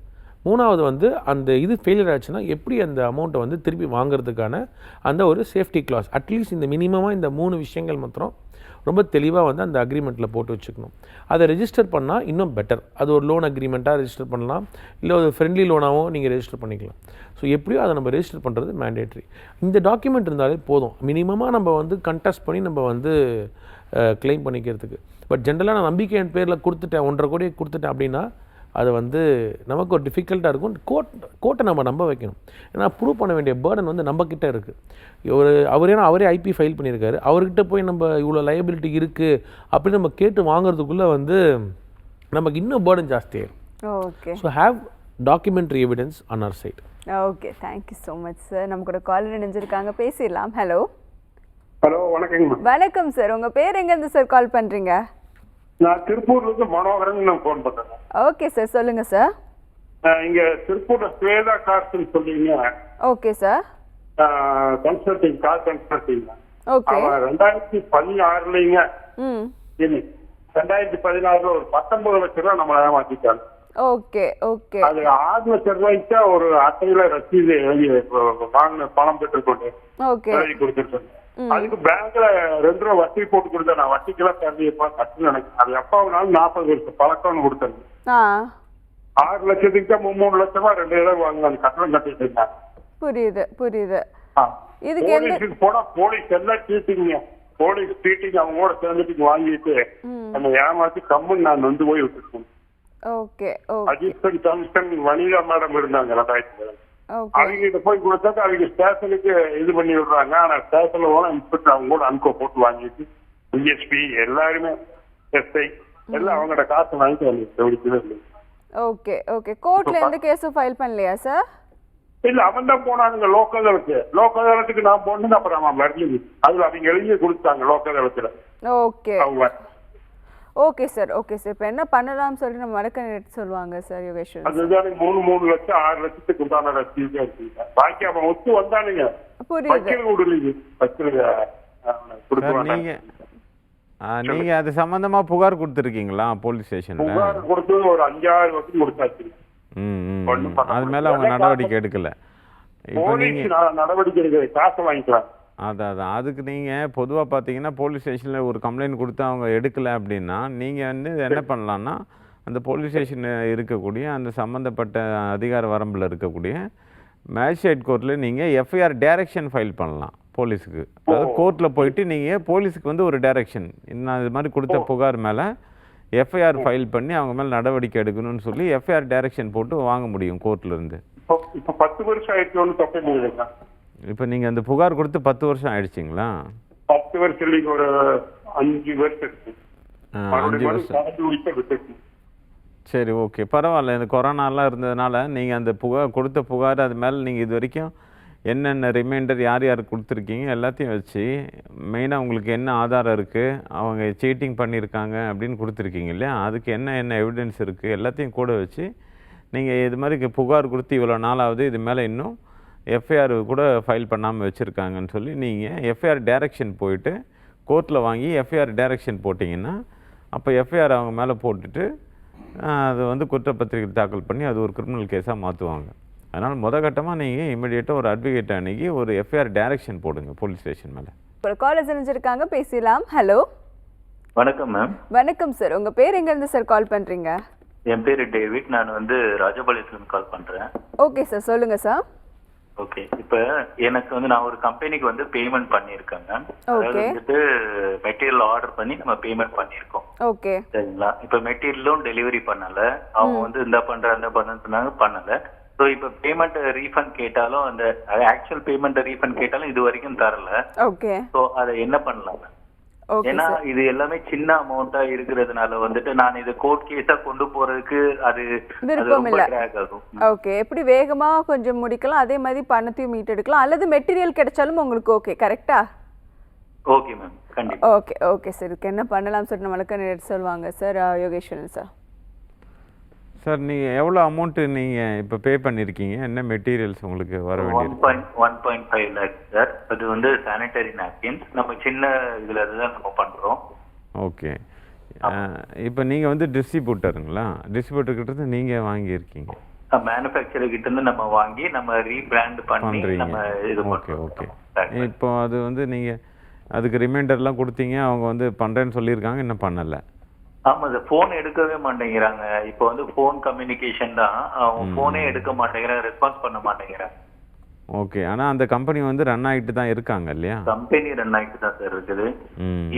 மூணாவது வந்து அந்த இது ஃபெயிலியர் ஆச்சுன்னா எப்படி அந்த அமௌண்ட்டை வந்து திருப்பி வாங்குறதுக்கான அந்த ஒரு சேஃப்டி கிளாஸ். அட்லீஸ்ட் இந்த மினிமமாக இந்த 3 விஷயங்கள் மாத்திரம் ரொம்ப தெளிவாக வந்து அந்த அக்ரிமெண்ட்டில் போட்டு வச்சுக்கணும். அதை ரெஜிஸ்டர் பண்ணால் இன்னும் பெட்டர். அது ஒரு லோன் அக்ரிமெண்ட்டாக ரெஜிஸ்டர் பண்ணலாம், இல்லை ஒரு ஃப்ரெண்ட்லி லோனாகவும் நீங்கள் ரெஜிஸ்டர் பண்ணிக்கலாம். ஸோ எப்படியோ அதை நம்ம ரெஜிஸ்டர் பண்ணுறது மேண்டேட்ரி. இந்த டாக்குமெண்ட் இருந்தாலே போதும், மினிமமாக நம்ம வந்து கண்டெஸ்ட் பண்ணி நம்ம வந்து கிளைம் பண்ணிக்கிறதுக்கு. பட் ஜென்ரலாக நான் நம்பிக்கையின் பேரில் கொடுத்துட்டேன், 1.5 கோடி கொடுத்துட்டேன் அப்படின்னா அது வந்து நமக்கு ஒரு டிஃபிகல்ட்டாக இருக்கும். கோர்ட்டை நம்ம நம்ப வைக்கணும். ஏன்னா ப்ரூவ் பண்ண வேண்டிய பேர்டன் வந்து நம்மக்கிட்ட இருக்குது. அவரே ஐபி ஃபைல் பண்ணியிருக்காரு, அவர்கிட்ட போய் நம்ம இவ்வளோ லயபிலிட்டி இருக்குது அப்படின்னு நம்ம கேட்டு வாங்குறதுக்குள்ளே வந்து நமக்கு இன்னும் பேர்டன் ஜாஸ்தியாயிடும். Okay. So have documentary evidence on our side. Okay, thank you so much sir. நம்ம கூட காலர் இணைஞ்சிருக்காங்க, பேசிடலாம். ஹலோ. ஹலோ, வணக்கங்க. வணக்கம் சார். உங்க பேர் எங்கேருந்து சார் கால் பண்றீங்க? நான் திருப்பூர்ல இருந்து மனோகரன் நான் ஃபோன் பண்றேன். ஓகே சார், சொல்லுங்க சார். இங்க திருப்பூர்ல ஸ்வேதா கார்ஸ்ன்னு சொல்றீங்க. Okay sir. Consulting, car consulting. Okay. 2016லங்க 2016ல ஒரு 19 லட்சம் ரூபாய் நம்மள ஏமாத்திட்டாங்க. Okay okay. அது 6 லட்சம் ரூபாய்க்கு ஒரு அட்டையில ரசீது எழுதி வாங்கின பணம் பெற்றுக்கொண்டு எழுதி கொடுத்துருக்கேன். அதுக்கு பேங்க்ல 2 ரூபா வட்டி போட்டு கொடுத்தேன். நான் வட்டிக்கெல்லாம் தரலையப்பா கட்டுன்னு நினைக்கிறேன். அது எப்பாவுனாலும் 40 வருஷம் பழக்கம்னு கொடுத்தேன். 6 லட்சத்துக்கு தான் 3 லட்சமா 2 தடவை வாங்கினாங்க, கட்டணம் கட்டிட்டு இருந்தாங்க. புரியுது புரியுது. போலீஸுக்கு போனா போலீஸ் எல்லாம் சீட்டிங்க, போலீஸ் சீட்டிங் அவங்களோட சேர்ந்துட்டு வாங்கிட்டு அந்த ஏமாத்தி கம்முன்னு நான் வந்து போய் விட்டுருக்கேன். Okay. Assistant commission Vanitha madam இருந்தாங்க 2000. அவங்க கிட்ட போய் கொடுத்தாக்க அவங்க ஸ்டேஷனுக்கு இது பண்ணி விடுறாங்க. ஆனா ஸ்டேஷன்ல போனா இன்ஸ்பெக்டர் அவங்க கூட அன்கோ போட்டு வாங்கிட்டு டிஎஸ்பி எல்லாருமே எஸ்ஐ எல்லாம் அவங்களோட காசு வாங்கிட்டு வந்து. Okay okay. கோர்ட்ல எந்த கேஸும் ஃபைல் பண்ணலையா சார்? இல்ல, அவன் தான் போனாங்க லோக்கல் தளத்துக்கு நான் போனேன். அப்புறம் அவன் வரல, அதுல அவங்க எழுதி கொடுத்தாங்க லோக்கல் தளத்துல. Okay okay sir. Okay sir. இப்போ என்ன பண்ணலாம்னு சொல்லி நம்ம வடக்கு சொல்லுவாங்க சார் யோகேஸ்வரன். அதுதான் 3 லட்சம் 6 லட்சத்துக்கு உண்டான ரசீது இருக்கு. பாக்கி அவன் ஒத்து வந்தானுங்க. நீங்க அது சம்பந்தமா புகார் கொடுத்துருக்கீங்களா போலீஸ் ஸ்டேஷன்ல? புகார் கொடுத்து ஒரு 5-6 வருஷம் கொடுத்தாச்சு. அது மேல அவங்க நடவடிக்கை எடுக்கல. இப்போ நீங்க நடவடிக்கை எடுக்க காசு வாங்கிக்கலாம். அதான் அதுக்கு நீங்கள் பொதுவாக பார்த்தீங்கன்னா போலீஸ் ஸ்டேஷனில் ஒரு கம்ப்ளைண்ட் கொடுத்து அவங்க எடுக்கலை அப்படின்னா நீங்கள் வந்து என்ன பண்ணலான்னா அந்த போலீஸ் ஸ்டேஷனில் இருக்கக்கூடிய அந்த சம்மந்தப்பட்ட அதிகார வரம்பில் இருக்கக்கூடிய மேஜிஸ்ட்ரேட் கோர்ட்டில் நீங்கள் எஃப்ஐஆர் டைரக்ஷன் ஃபைல் பண்ணலாம் போலீஸுக்கு. அதாவது கோர்ட்டில் போயிட்டு நீங்கள் போலீஸுக்கு வந்து ஒரு டைரக்ஷன், நான் இது மாதிரி கொடுத்த புகார் மேலே எஃப்ஐஆர் ஃபைல் பண்ணி அவங்க மேலே நடவடிக்கை எடுக்கணும்னு சொல்லி எஃப்ஐஆர் டைரக்ஷன் போட்டு வாங்க முடியும் கோர்ட்லேருந்து. இப்போ 10 வருஷம் ஆயிடுச்சு தப்பே முடியல. இப்போ நீங்கள் அந்த புகார் கொடுத்து 10 வருஷம் ஆயிடுச்சிங்களா? 10 வருஷம் இல்லைங்க, ஒரு 5 வருஷம். 5 வருஷம். சரி, ஓகே, பரவாயில்ல. இந்த கொரோனாலாம் இருந்ததுனால நீங்கள் அந்த கொடுத்த புகார் அது மேலே நீங்கள் இது வரைக்கும் என்னென்ன ரிமைண்டர் யார் யார் கொடுத்துருக்கீங்க எல்லாத்தையும் வச்சு மெயினாக உங்களுக்கு என்ன ஆதாரம் இருக்குது, அவங்க சீட்டிங் பண்ணியிருக்காங்க அப்படின்னு கொடுத்துருக்கீங்க இல்லையா, அதுக்கு என்ன எவிடன்ஸ் இருக்குது எல்லாத்தையும் கூட வச்சு நீங்கள் இது மாதிரி புகார் கொடுத்து இவ்வளோ நாளாவது இது மேலே இன்னும் எஃப்ஐஆர் கூட ஃபைல் பண்ணாமல் வச்சுருக்காங்கன்னு சொல்லி நீங்கள் எஃப்ஐஆர் டைரக்ஷன் போயிட்டு கோர்ட்டில் வாங்கி எஃப்ஐஆர் டைரக்ஷன் போட்டிங்கன்னா அப்போ எஃப்ஐஆர் அவங்க மேலே போட்டுட்டு அது வந்து குற்றப்பத்திரிகை தாக்கல் பண்ணி அது ஒரு கிரிமினல் கேஸாக மாற்றுவாங்க. அதனால் முதற்கட்டமாக நீங்கள் இமீடியட்டாக ஒரு அட்வொகேட் அன்னைக்கு ஒரு எஃப்ஐஆர் டைரக்ஷன் போடுங்க போலீஸ் ஸ்டேஷன் மேலே. ஒரு காலேஜ் நினைச்சிருக்காங்க, பேசலாம். ஹலோ, வணக்கம் மேம். வணக்கம் சார். உங்கள் பேர் எங்கேருந்து சார் கால் பண்ணுறீங்க? என் பேர் டேவிட், நான் வந்து ராஜபாளையத்துலேருந்து கால் பண்ணுறேன். ஓகே சார், சொல்லுங்கள் சார். ஓகே, இப்போ எனக்கு வந்து நான் ஒரு கம்பெனிக்கு வந்து பேமெண்ட் பண்ணியிருக்கேன் மேம். அதாவது வந்துட்டு மெட்டீரியல் ஆர்டர் பண்ணி நம்ம பேமெண்ட் பண்ணியிருக்கோம். ஓகே, சரிங்களா? இப்போ மெட்டீரியலும் டெலிவரி பண்ணல, அவங்க வந்து இந்த பண்ணுறேன்னு சொன்னாங்க, பண்ணல. ஸோ இப்போ பேமெண்ட் ரீஃபண்ட் கேட்டாலும் அந்த ஆக்சுவல் பேமெண்ட் ரீஃபண்ட் கேட்டாலும் இது வரைக்கும் தரல. ஓகே, ஸோ அதை என்ன பண்ணலாம்? ஏன்னா இது எல்லாமே சின்ன அமௌண்டா இருக்கிறதுனால வந்துட்டு நான் இது கோர்ட் கேஸா கொண்டு போறதுக்கு அது விருப்பம் இல்ல. ஓகே, எப்படி வேகமா கொஞ்சம் முடிக்கலாம், அதே மாதிரி பணத்தையும் மீட்டெடுக்கலாம், அல்லது மெட்டீரியல் கிடைச்சாலும் உங்களுக்கு ஓகே, கரெக்டா? ஓகே மேம், கண்டிப்பா. Okay okay sir. இதுக்கு என்ன பண்ணலாம் சார் நம்மளுக்கு சொல்லுவாங்க சார் யோகேஸ்வரன் சார். சார் நீங்கள் எவ்வளோ அமௌண்ட்டு நீங்கள் இப்போ பே பண்ணியிருக்கீங்க, என்ன மெட்டீரியல்ஸ் உங்களுக்கு வர வேண்டியது? 1.5 lakhs சார். அது வந்து சானிட்டரி நாப்கின்ஸ், நம்ம சின்ன இதில் தான் நம்ம பண்ணுறோம். ஓகே, இப்போ நீங்கள் வந்து டிஸ்ட்ரிபியூட்டருங்களா? டிஸ்ட்ரிபியூட்டர்கிட்ட நீங்கள் வாங்கியிருக்கீங்க, மேனுஃபேக்சரர் கிட்ட இருந்து நம்ம வாங்கி நம்ம ரீபிராண்ட் பண்ணி நம்ம இது ஓகே ஓகே. இப்போ அது வந்து நீங்கள் அதுக்கு ரிமைண்டர்லாம் கொடுத்தீங்க, அவங்க வந்து பண்ணுறேன்னு சொல்லியிருக்காங்க, இன்னும் பண்ணலை. ஆமா சார், போன் எடுக்கவே மாட்டேங்கிறாங்க. இப்போ வந்து போன் கம்யூனிகேஷன் தான், அவங்க போனே எடுக்க மாட்டேங்கிறாங்க, ரெஸ்பான்ஸ் பண்ண மாட்டேங்கிறாங்க. ஓகே, ஆனா அந்த கம்பெனி வந்து ரன் ஆகிட்டு தான் இருக்காங்க இல்லையா? கம்பெனி ரன் ஆகிட்டு தான் சார் இருக்குது.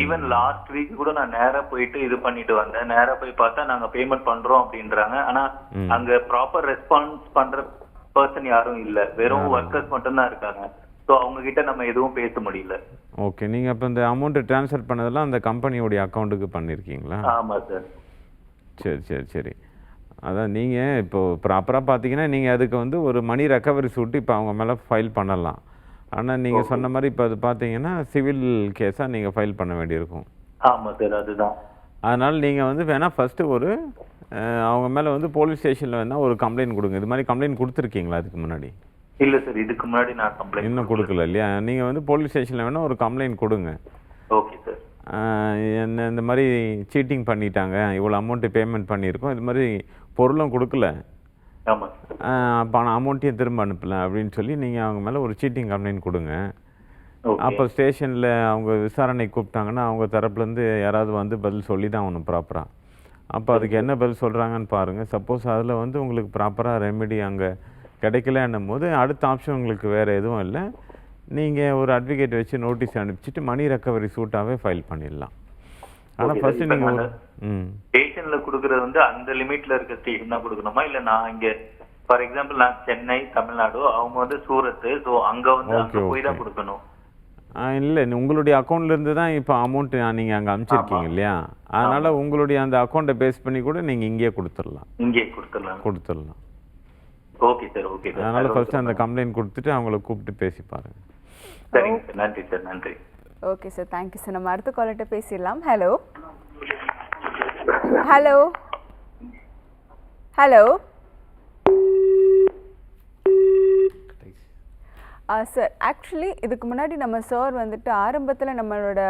ஈவன் லாஸ்ட் வீக் கூட நான் நேரா போயிட்டு இது பண்ணிட்டு வந்தேன். நேரா போய் பார்த்தா நாங்க பேமெண்ட் பண்றோம் அப்படின்றாங்க. ஆனா அங்க ப்ராப்பர் ரெஸ்பான்ஸ் பண்ற பர்சன் யாரும் இல்ல, வெறும் ஒர்க்கர்ஸ் மட்டும் தான் இருக்காங்க. ஸோ அவங்க கிட்ட நம்ம எதுவும் பேச முடியல. ஓகே, நீங்கள் இப்போ இந்த அமௌண்ட்டு ட்ரான்ஸ்ஃபர் பண்ணதெல்லாம் அந்த கம்பெனியோடைய அக்கௌண்ட்டுக்கு பண்ணியிருக்கீங்களா? ஆமாம் சார். சரி சரி சரி. அதான் நீங்கள் இப்போது ப்ராப்பராக பார்த்தீங்கன்னா நீங்கள் அதுக்கு வந்து ஒரு மணி ரெக்கவரி சூட்டு இப்போ அவங்க மேலே ஃபைல் பண்ணலாம். ஆனால் நீங்கள் சொன்ன மாதிரி இப்போ அது பார்த்தீங்கன்னா சிவில் கேஸாக நீங்கள் ஃபைல் பண்ண வேண்டியிருக்கும். ஆமா சார், அதுதான். அதனால் நீங்கள் வந்து வேணால் ஃபஸ்ட்டு ஒரு அவங்க மேலே வந்து போலீஸ் ஸ்டேஷனில் வேணால் ஒரு கம்ப்ளைண்ட் கொடுங்க. இது மாதிரி கம்ப்ளைண்ட் கொடுத்துருக்கீங்களா அதுக்கு முன்னாடி? இல்ல சார், இதுக்கு முன்னாடி நான் கம்ப்ளைண்ட் இன்னும் கொடுக்கல இல்லையா? நீங்கள் வந்து போலீஸ் ஸ்டேஷனில் வேணால் ஒரு கம்ப்ளைண்ட் கொடுங்க. Okay sir. என்ன இந்த மாதிரி சீட்டிங் பண்ணிட்டாங்க, இவ்வளோ அமௌண்ட்டு பேமெண்ட் பண்ணியிருக்கோம், இது மாதிரி பொருளும் கொடுக்கல, ஆமா பணம் அமௌண்ட்டையும் திரும்ப அனுப்பல அப்படின்னு சொல்லி நீங்கள் அவங்க மேலே ஒரு சீட்டிங் கம்ப்ளைண்ட் கொடுங்க. அப்போ ஸ்டேஷனில் அவங்க விசாரணை கூப்பிட்டாங்கன்னா அவங்க தரப்புலேருந்து யாராவது வந்து பதில் சொல்லி தான் ஆகணும் ப்ராப்பராக. அப்போ அதுக்கு என்ன பதில் சொல்கிறாங்கன்னு பாருங்கள். சப்போஸ் அதில் வந்து உங்களுக்கு ப்ராப்பராக ரெமெடி அங்கே கிடைக்கலன்னும் போது அடுத்த ஆப்ஷன் உங்களுக்கு வேறு எதுவும் இல்லை. நீங்கள் ஒரு அட்வொகேட் வச்சு நோட்டீஸ் அனுப்பிச்சிட்டு மணி ரெக்கவரி சூட்டாகவே ஃபைல் பண்ணிடலாம். ஆனால் ஃபஸ்ட்டு நீங்கள் ஒரு ஸ்டேஷனில் கொடுக்குறது வந்து அந்த லிமிட்டில் இருக்க ஸ்டேஷன் தான் கொடுக்கணுமா, இல்லை நான் இங்கே ஃபார் எக்ஸாம்பிள் நான் சென்னை தமிழ்நாடு, அவங்க வந்து சூரத்து, ஸோ அங்கே வந்து அங்கே போய் தான் கொடுக்கணும்? இல்லை, உங்களுடைய அக்கௌண்ட்லேருந்து தான் இப்போ அமௌண்ட்டு நீங்கள் அங்கே அனுப்பிச்சிருக்கீங்க இல்லையா? அதனால் உங்களுடைய அந்த அக்கௌண்ட்டை பேஸ் பண்ணி கூட நீங்கள் இங்கேயே கொடுத்துடலாம். கொடுத்துடலாம். Okay sir, okay sir. அதனால் ஃபஸ்ட்டு அந்த கம்ப்ளைண்ட் கொடுத்துட்டு அவங்கள கூப்பிட்டு பேசி பாருங்கள். சரிங்க சார், நன்றி சார், நன்றி. Okay sir, thank you sir. நம்ம அடுத்த காலர்கிட்ட பேசிடலாம். Hello hello hello sir, actually இதுக்கு முன்னாடி நம்ம சார் வந்துட்டு ஆரம்பத்தில் நம்மளோட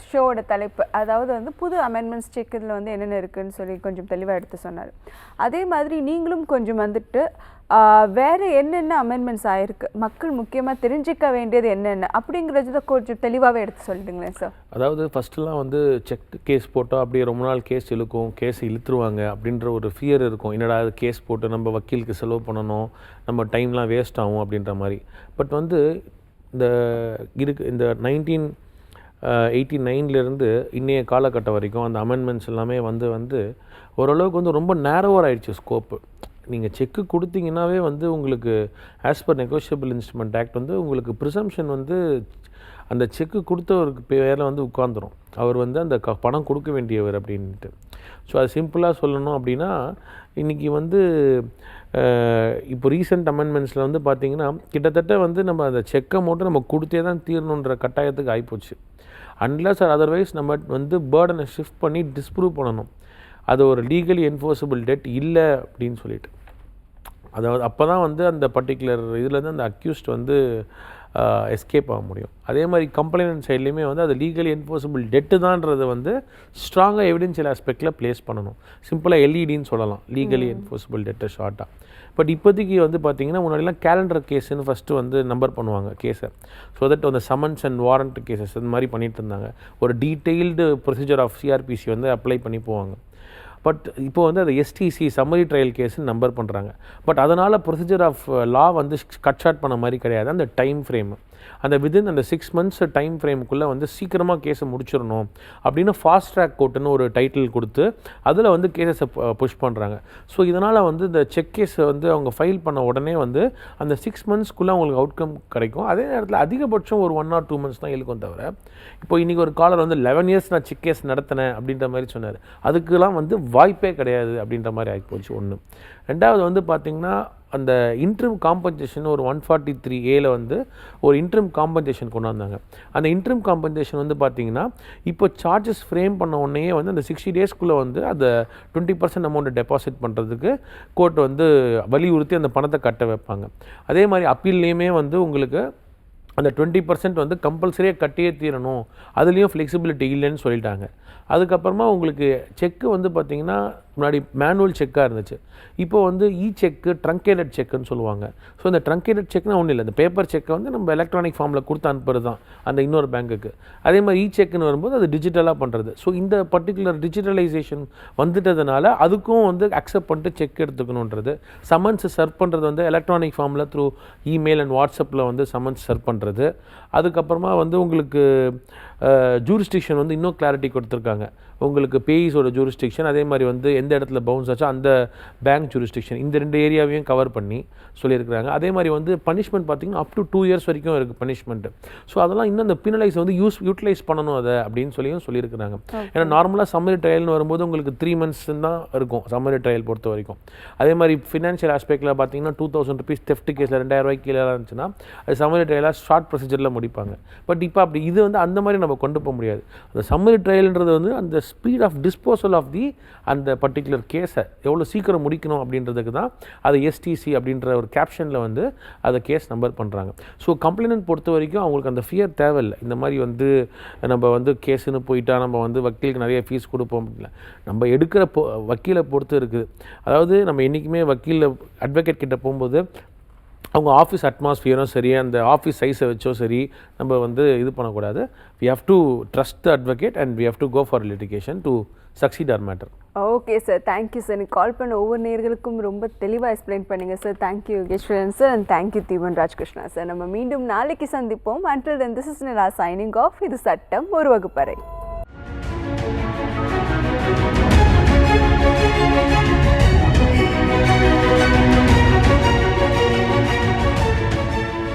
ஷோவோட தலைப்பு, அதாவது வந்து புது அமெண்ட்மெண்ட்ஸ் செக் இதில் வந்து என்னென்ன இருக்குதுன்னு சொல்லி கொஞ்சம் தெளிவாக எடுத்து சொன்னார். அதே மாதிரி நீங்களும் கொஞ்சம் வந்துட்டு வேறு என்னென்ன அமெண்ட்மெண்ட்ஸ் ஆகிருக்கு, மக்கள் முக்கியமாக தெரிஞ்சிக்க வேண்டியது என்னென்ன அப்படிங்கிறத கொஞ்சம் தெளிவாகவே எடுத்து சொல்லிட்டுங்களேன் சார். அதாவது ஃபஸ்ட்டுலாம் வந்து செக் கேஸ் போட்டால் அப்படியே ரொம்ப நாள் கேஸ் இழுக்கும், கேஸ் இழுத்துருவாங்க அப்படின்ற ஒரு ஃபியர் இருக்கும். என்னடா அது கேஸ் போட்டு நம்ம வக்கீலுக்கு செலவு பண்ணணும், நம்ம டைம்லாம் வேஸ்ட் ஆகும் அப்படின்ற மாதிரி. பட் வந்து இந்த 1989 இன்னைய காலகட்டம் வரைக்கும் அந்த அமெண்ட்மெண்ட்ஸ் எல்லாமே வந்து ஓரளவுக்கு வந்து ரொம்ப நேரோவர் ஆகிடுச்சு ஸ்கோப்பு. நீங்கள் செக்கு கொடுத்தீங்கன்னாவே வந்து உங்களுக்கு as per negotiable instrument act வந்து உங்களுக்கு ப்ரிசம்ஷன் வந்து அந்த செக்கு கொடுத்தவருக்கு பேரில் வந்து உட்காந்துரும், அவர் வந்து அந்த பணம் கொடுக்க வேண்டியவர் அப்படின்ட்டு. ஸோ அது சிம்பிளாக சொல்லணும் அப்படின்னா இன்றைக்கி வந்து இப்போ ரீசெண்ட் அமெண்ட்மெண்ட்ஸில் வந்து பார்த்திங்கன்னா கிட்டத்தட்ட வந்து நம்ம அந்த செக்கை மட்டும் நம்ம கொடுத்தே தான் தீரணுன்ற கட்டாயத்துக்கு ஆகிப்போச்சு. அன்லெஸ் ஆர் அதர்வைஸ் நம்ம வந்து பேர்டனை ஷிஃப்ட் பண்ணி டிஸ்ப்ரூவ் பண்ணணும் அது ஒரு லீகலி என்ஃபோர்ஸபிள் டெட் இல்லை அப்படின்னு சொல்லிட்டு. அதாவது அப்போ தான் வந்து அந்த பர்டிகுலர் இதுலேருந்து அந்த அக்யூஸ்ட் வந்து எஸ்கேப் ஆக முடியும். அதே மாதிரி கம்ப்ளைண்ட் சைட்லேயுமே வந்து அது லீகலி என்ஃபோர்ஸபிள் டெட்டு தான்றது வந்து ஸ்ட்ராங்காக எவிடென்ஷியல் ஆஸ்பெக்டில் ப்ளேஸ் பண்ணணும். சிம்பிளாக எல்இடின்னு சொல்லலாம், லீகலி என்ஃபோர்ஸபிள் டெட்டை ஷார்ட்டாக. பட் இப்போதைக்கு வந்து பார்த்திங்கன்னா முன்னாடிலாம் கேலண்டர் கேஸுன்னு ஃபஸ்ட்டு வந்து நம்பர் பண்ணுவாங்க கேஸை. ஸோ தட் அந்த சமன்ஸ் அண்ட் வாரண்ட் கேசஸ் இந்த மாதிரி பண்ணிகிட்டு இருந்தாங்க. ஒரு டீட்டெயில்டு ப்ரொசீஜர் ஆஃப் சிஆர்பிசி வந்து அப்ளை பண்ணி போவாங்க. பட் இப்போ வந்து அதை எஸ்டிசி சம்மரி ட்ரையல் கேஸுன்னு நம்பர் பண்ணுறாங்க. பட் அதனால் ப்ரொசீஜர் ஆஃப் லா வந்து கட் ஷார்ட் பண்ண மாதிரி கிடையாது. அந்த டைம் ஃப்ரேம் அந்த வித்தின் அந்த 6 months டைம் ஃப்ரேமுக்குள்ளே வந்து சீக்கிரமாக கேஸை முடிச்சிடணும் அப்படின்னு ஃபாஸ்ட் ட்ராக் கோர்ட்டுன்னு ஒரு டைட்டில் கொடுத்து அதில் வந்து கேஸஸை புஷ் பண்ணுறாங்க. ஸோ இதனால் வந்து இந்த செக் கேஸை வந்து அவங்க ஃபைல் பண்ண உடனே வந்து அந்த 6 monthsக்குள்ளே அவங்களுக்கு அவுட்கம் கிடைக்கும். அதே நேரத்தில் அதிகபட்சம் ஒரு 1 or 2 months தான் இழுக்கும் தவிர, இப்போ இன்றைக்கி ஒரு காலர் வந்து 11 years நான் செக் கேஸ் நடத்தினேன் அப்படின்ற மாதிரி சொன்னார். அதுக்கெலாம் வந்து வாய்ப்பே கிடையாது அப்படின்ற மாதிரி ஆகிப்போச்சு ஒன்று. ரெண்டாவது வந்து பார்த்திங்கன்னா அந்த இன்ட்ரிம் காம்பன்சேஷன் ஒரு 143A வந்து ஒரு இன்ட்ரிம் காம்பன்சேஷன் கொண்டு வந்தாங்க. அந்த இன்ட்ரிம் காம்பன்சேஷன் வந்து பார்த்திங்கன்னா இப்போ சார்ஜஸ் ஃப்ரேம் பண்ண உடனே வந்து அந்த 60 daysக்குள்ளே வந்து அந்த 20% அமௌண்ட்டை டெபாசிட் பண்ணுறதுக்கு கோர்ட் வந்து வலியுறுத்தி அந்த பணத்தை கட்ட வைப்பாங்க. அதே மாதிரி அப்பீல்லையுமே வந்து உங்களுக்கு அந்த 20% வந்து கம்பல்சரியாக கட்டியே தீரணும், அதுலேயும் ஃப்ளெக்சிபிலிட்டி இல்லைன்னு சொல்லிட்டாங்க. அதுக்கப்புறமா உங்களுக்கு செக்கு வந்து பார்த்திங்கன்னா முன்னாடி மேனுவல் செக்காக இருந்துச்சு, இப்போ வந்து செக்கு ட்ரங்கேட்டட் செக்குன்னு சொல்லுவாங்க. ஸோ இந்த ட்ரங்கேட்டட் செக்னா ஒன்றும் இல்லை, இந்த பேப்பர் செக்கை வந்து நம்ம எலக்ட்ரானிக் ஃபார்மில் கொடுத்து அனுப்புறது தான் அந்த இன்னொரு பேங்க்குக்கு. அதே மாதிரி செக்குன்னு வரும்போது அது டிஜிட்டலாக பண்ணுறது. ஸோ இந்த பர்டிகுலர் டிஜிட்டலைசேஷன் வந்துட்டதுனால அதுக்கும் வந்து அக்செப்ட் பண்ணிட்டு செக் எடுத்துக்கணுன்றது. சம்மன்ஸ் சர்வ் பண்ணுறது வந்து எலக்ட்ரானிக் ஃபார்மில் த்ரூ இமெயில் அண்ட் வாட்ஸ்அப்பில் வந்து சம்மன்ஸ் சர்வ் பண்ணுறது. அதுக்கப்புறமா வந்து உங்களுக்கு ஜூரிஸ்டிக்ஷன் வந்து இன்னும் கிளாரிட்டி கொடுத்துருக்காங்க. உங்களுக்கு பேயிஸோட ஜூரிஸ்டிக்ஷன், அதே மாதிரி வந்து எந்த இடத்துல பவுன்ஸ் ஆச்சோ அந்த பேங்க் ஜூரிஸ்டிக்ஷன் இந்த 2 ஏரியாவையும் கவர் பண்ணி சொல்லியிருக்கிறாங்க. அதே மாதிரி வந்து பனிஷ்மெண்ட் பார்த்தீங்கன்னா அப் டு 2 இயர்ஸ் வரைக்கும் இருக்குது பனிஷ்மெண்ட்டு. ஸோ அதெல்லாம் இன்னும் அந்த பினலைஸ் வந்து யூட்டிலைஸ் பண்ணணும் அதை அப்படின்னு சொல்லியிருக்கிறாங்க. ஏன்னா நார்மலாக சம்மரி ட்ரையல்னு வரும்போது உங்களுக்கு 3 months தான் இருக்கும் சம்மரி ட்ரையல் பொறுத்த வரைக்கும். அதே மாதிரி ஃபினான்ஷியல் ஆஸ்பெக்டில் பார்த்தீங்கன்னா 2000 rupees தெஃப்ட் கேஸில் 2000 ரூபாய்க்கு கீழே இருந்துச்சுன்னா அது சம்மரி ட்ரையலாக ஷார்ட் ப்ரொசீஜரில் முடிப்பாங்க. பட் இப்போ அப்படி இது வந்து அந்த மாதிரி நம்ம கொண்டு போக முடியாது. அந்த சம்மரி ட்ரையல்ன்றது வந்து அந்த ஸ்பீட் ஆஃப் டிஸ்போசல் ஆஃப் அந்த பர்டிகுலர் கேஸை எவ்வளோ சீக்கிரம் முடிக்கணும் அப்படின்றதுக்கு தான் அதை எஸ்டிசி அப்படின்ற ஒரு கேப்ஷனில் வந்து அதை கேஸ் நம்பர் பண்ணுறாங்க. ஸோ கம்ப்ளைண்ட் பொறுத்த வரைக்கும் அவங்களுக்கு அந்த ஃபியர் தேவையில்லை. இந்த மாதிரி வந்து நம்ம வந்து கேஸுன்னு போயிட்டா நம்ம வந்து வக்கீலுக்கு நிறைய ஃபீஸ் கொடுப்போம் இல்லை. நம்ம எடுக்கிற வக்கீலை பொறுத்து இருக்குது. அதாவது நம்ம என்றைக்குமே வக்கீலில் அட்வொகேட் கிட்ட போகும்போது அவங்க ஆஃபீஸ் அட்மாஸ்ஃபியரும் சரி அந்த ஆஃபீஸ் சைஸை வச்சோ சரி நம்ம வந்து இது பண்ணக்கூடாது. We have to trust the advocate and we have to go for litigation to succeed our matter. Okay sir, thank you sir. நீ கால் பண்ண ஒவ்வொரு நேர்களுக்கும் ரொம்ப தெளிவாக எக்ஸ்பிளைன் பண்ணுங்கள் sir. Thank you Yogeswaran sir and thank you Deevan Rajkrishna sir. நம்ம மீண்டும் நாளைக்கு சந்திப்போம். Until then this is Nila signing off. இது சட்டம் ஒரு வகுப்பறை.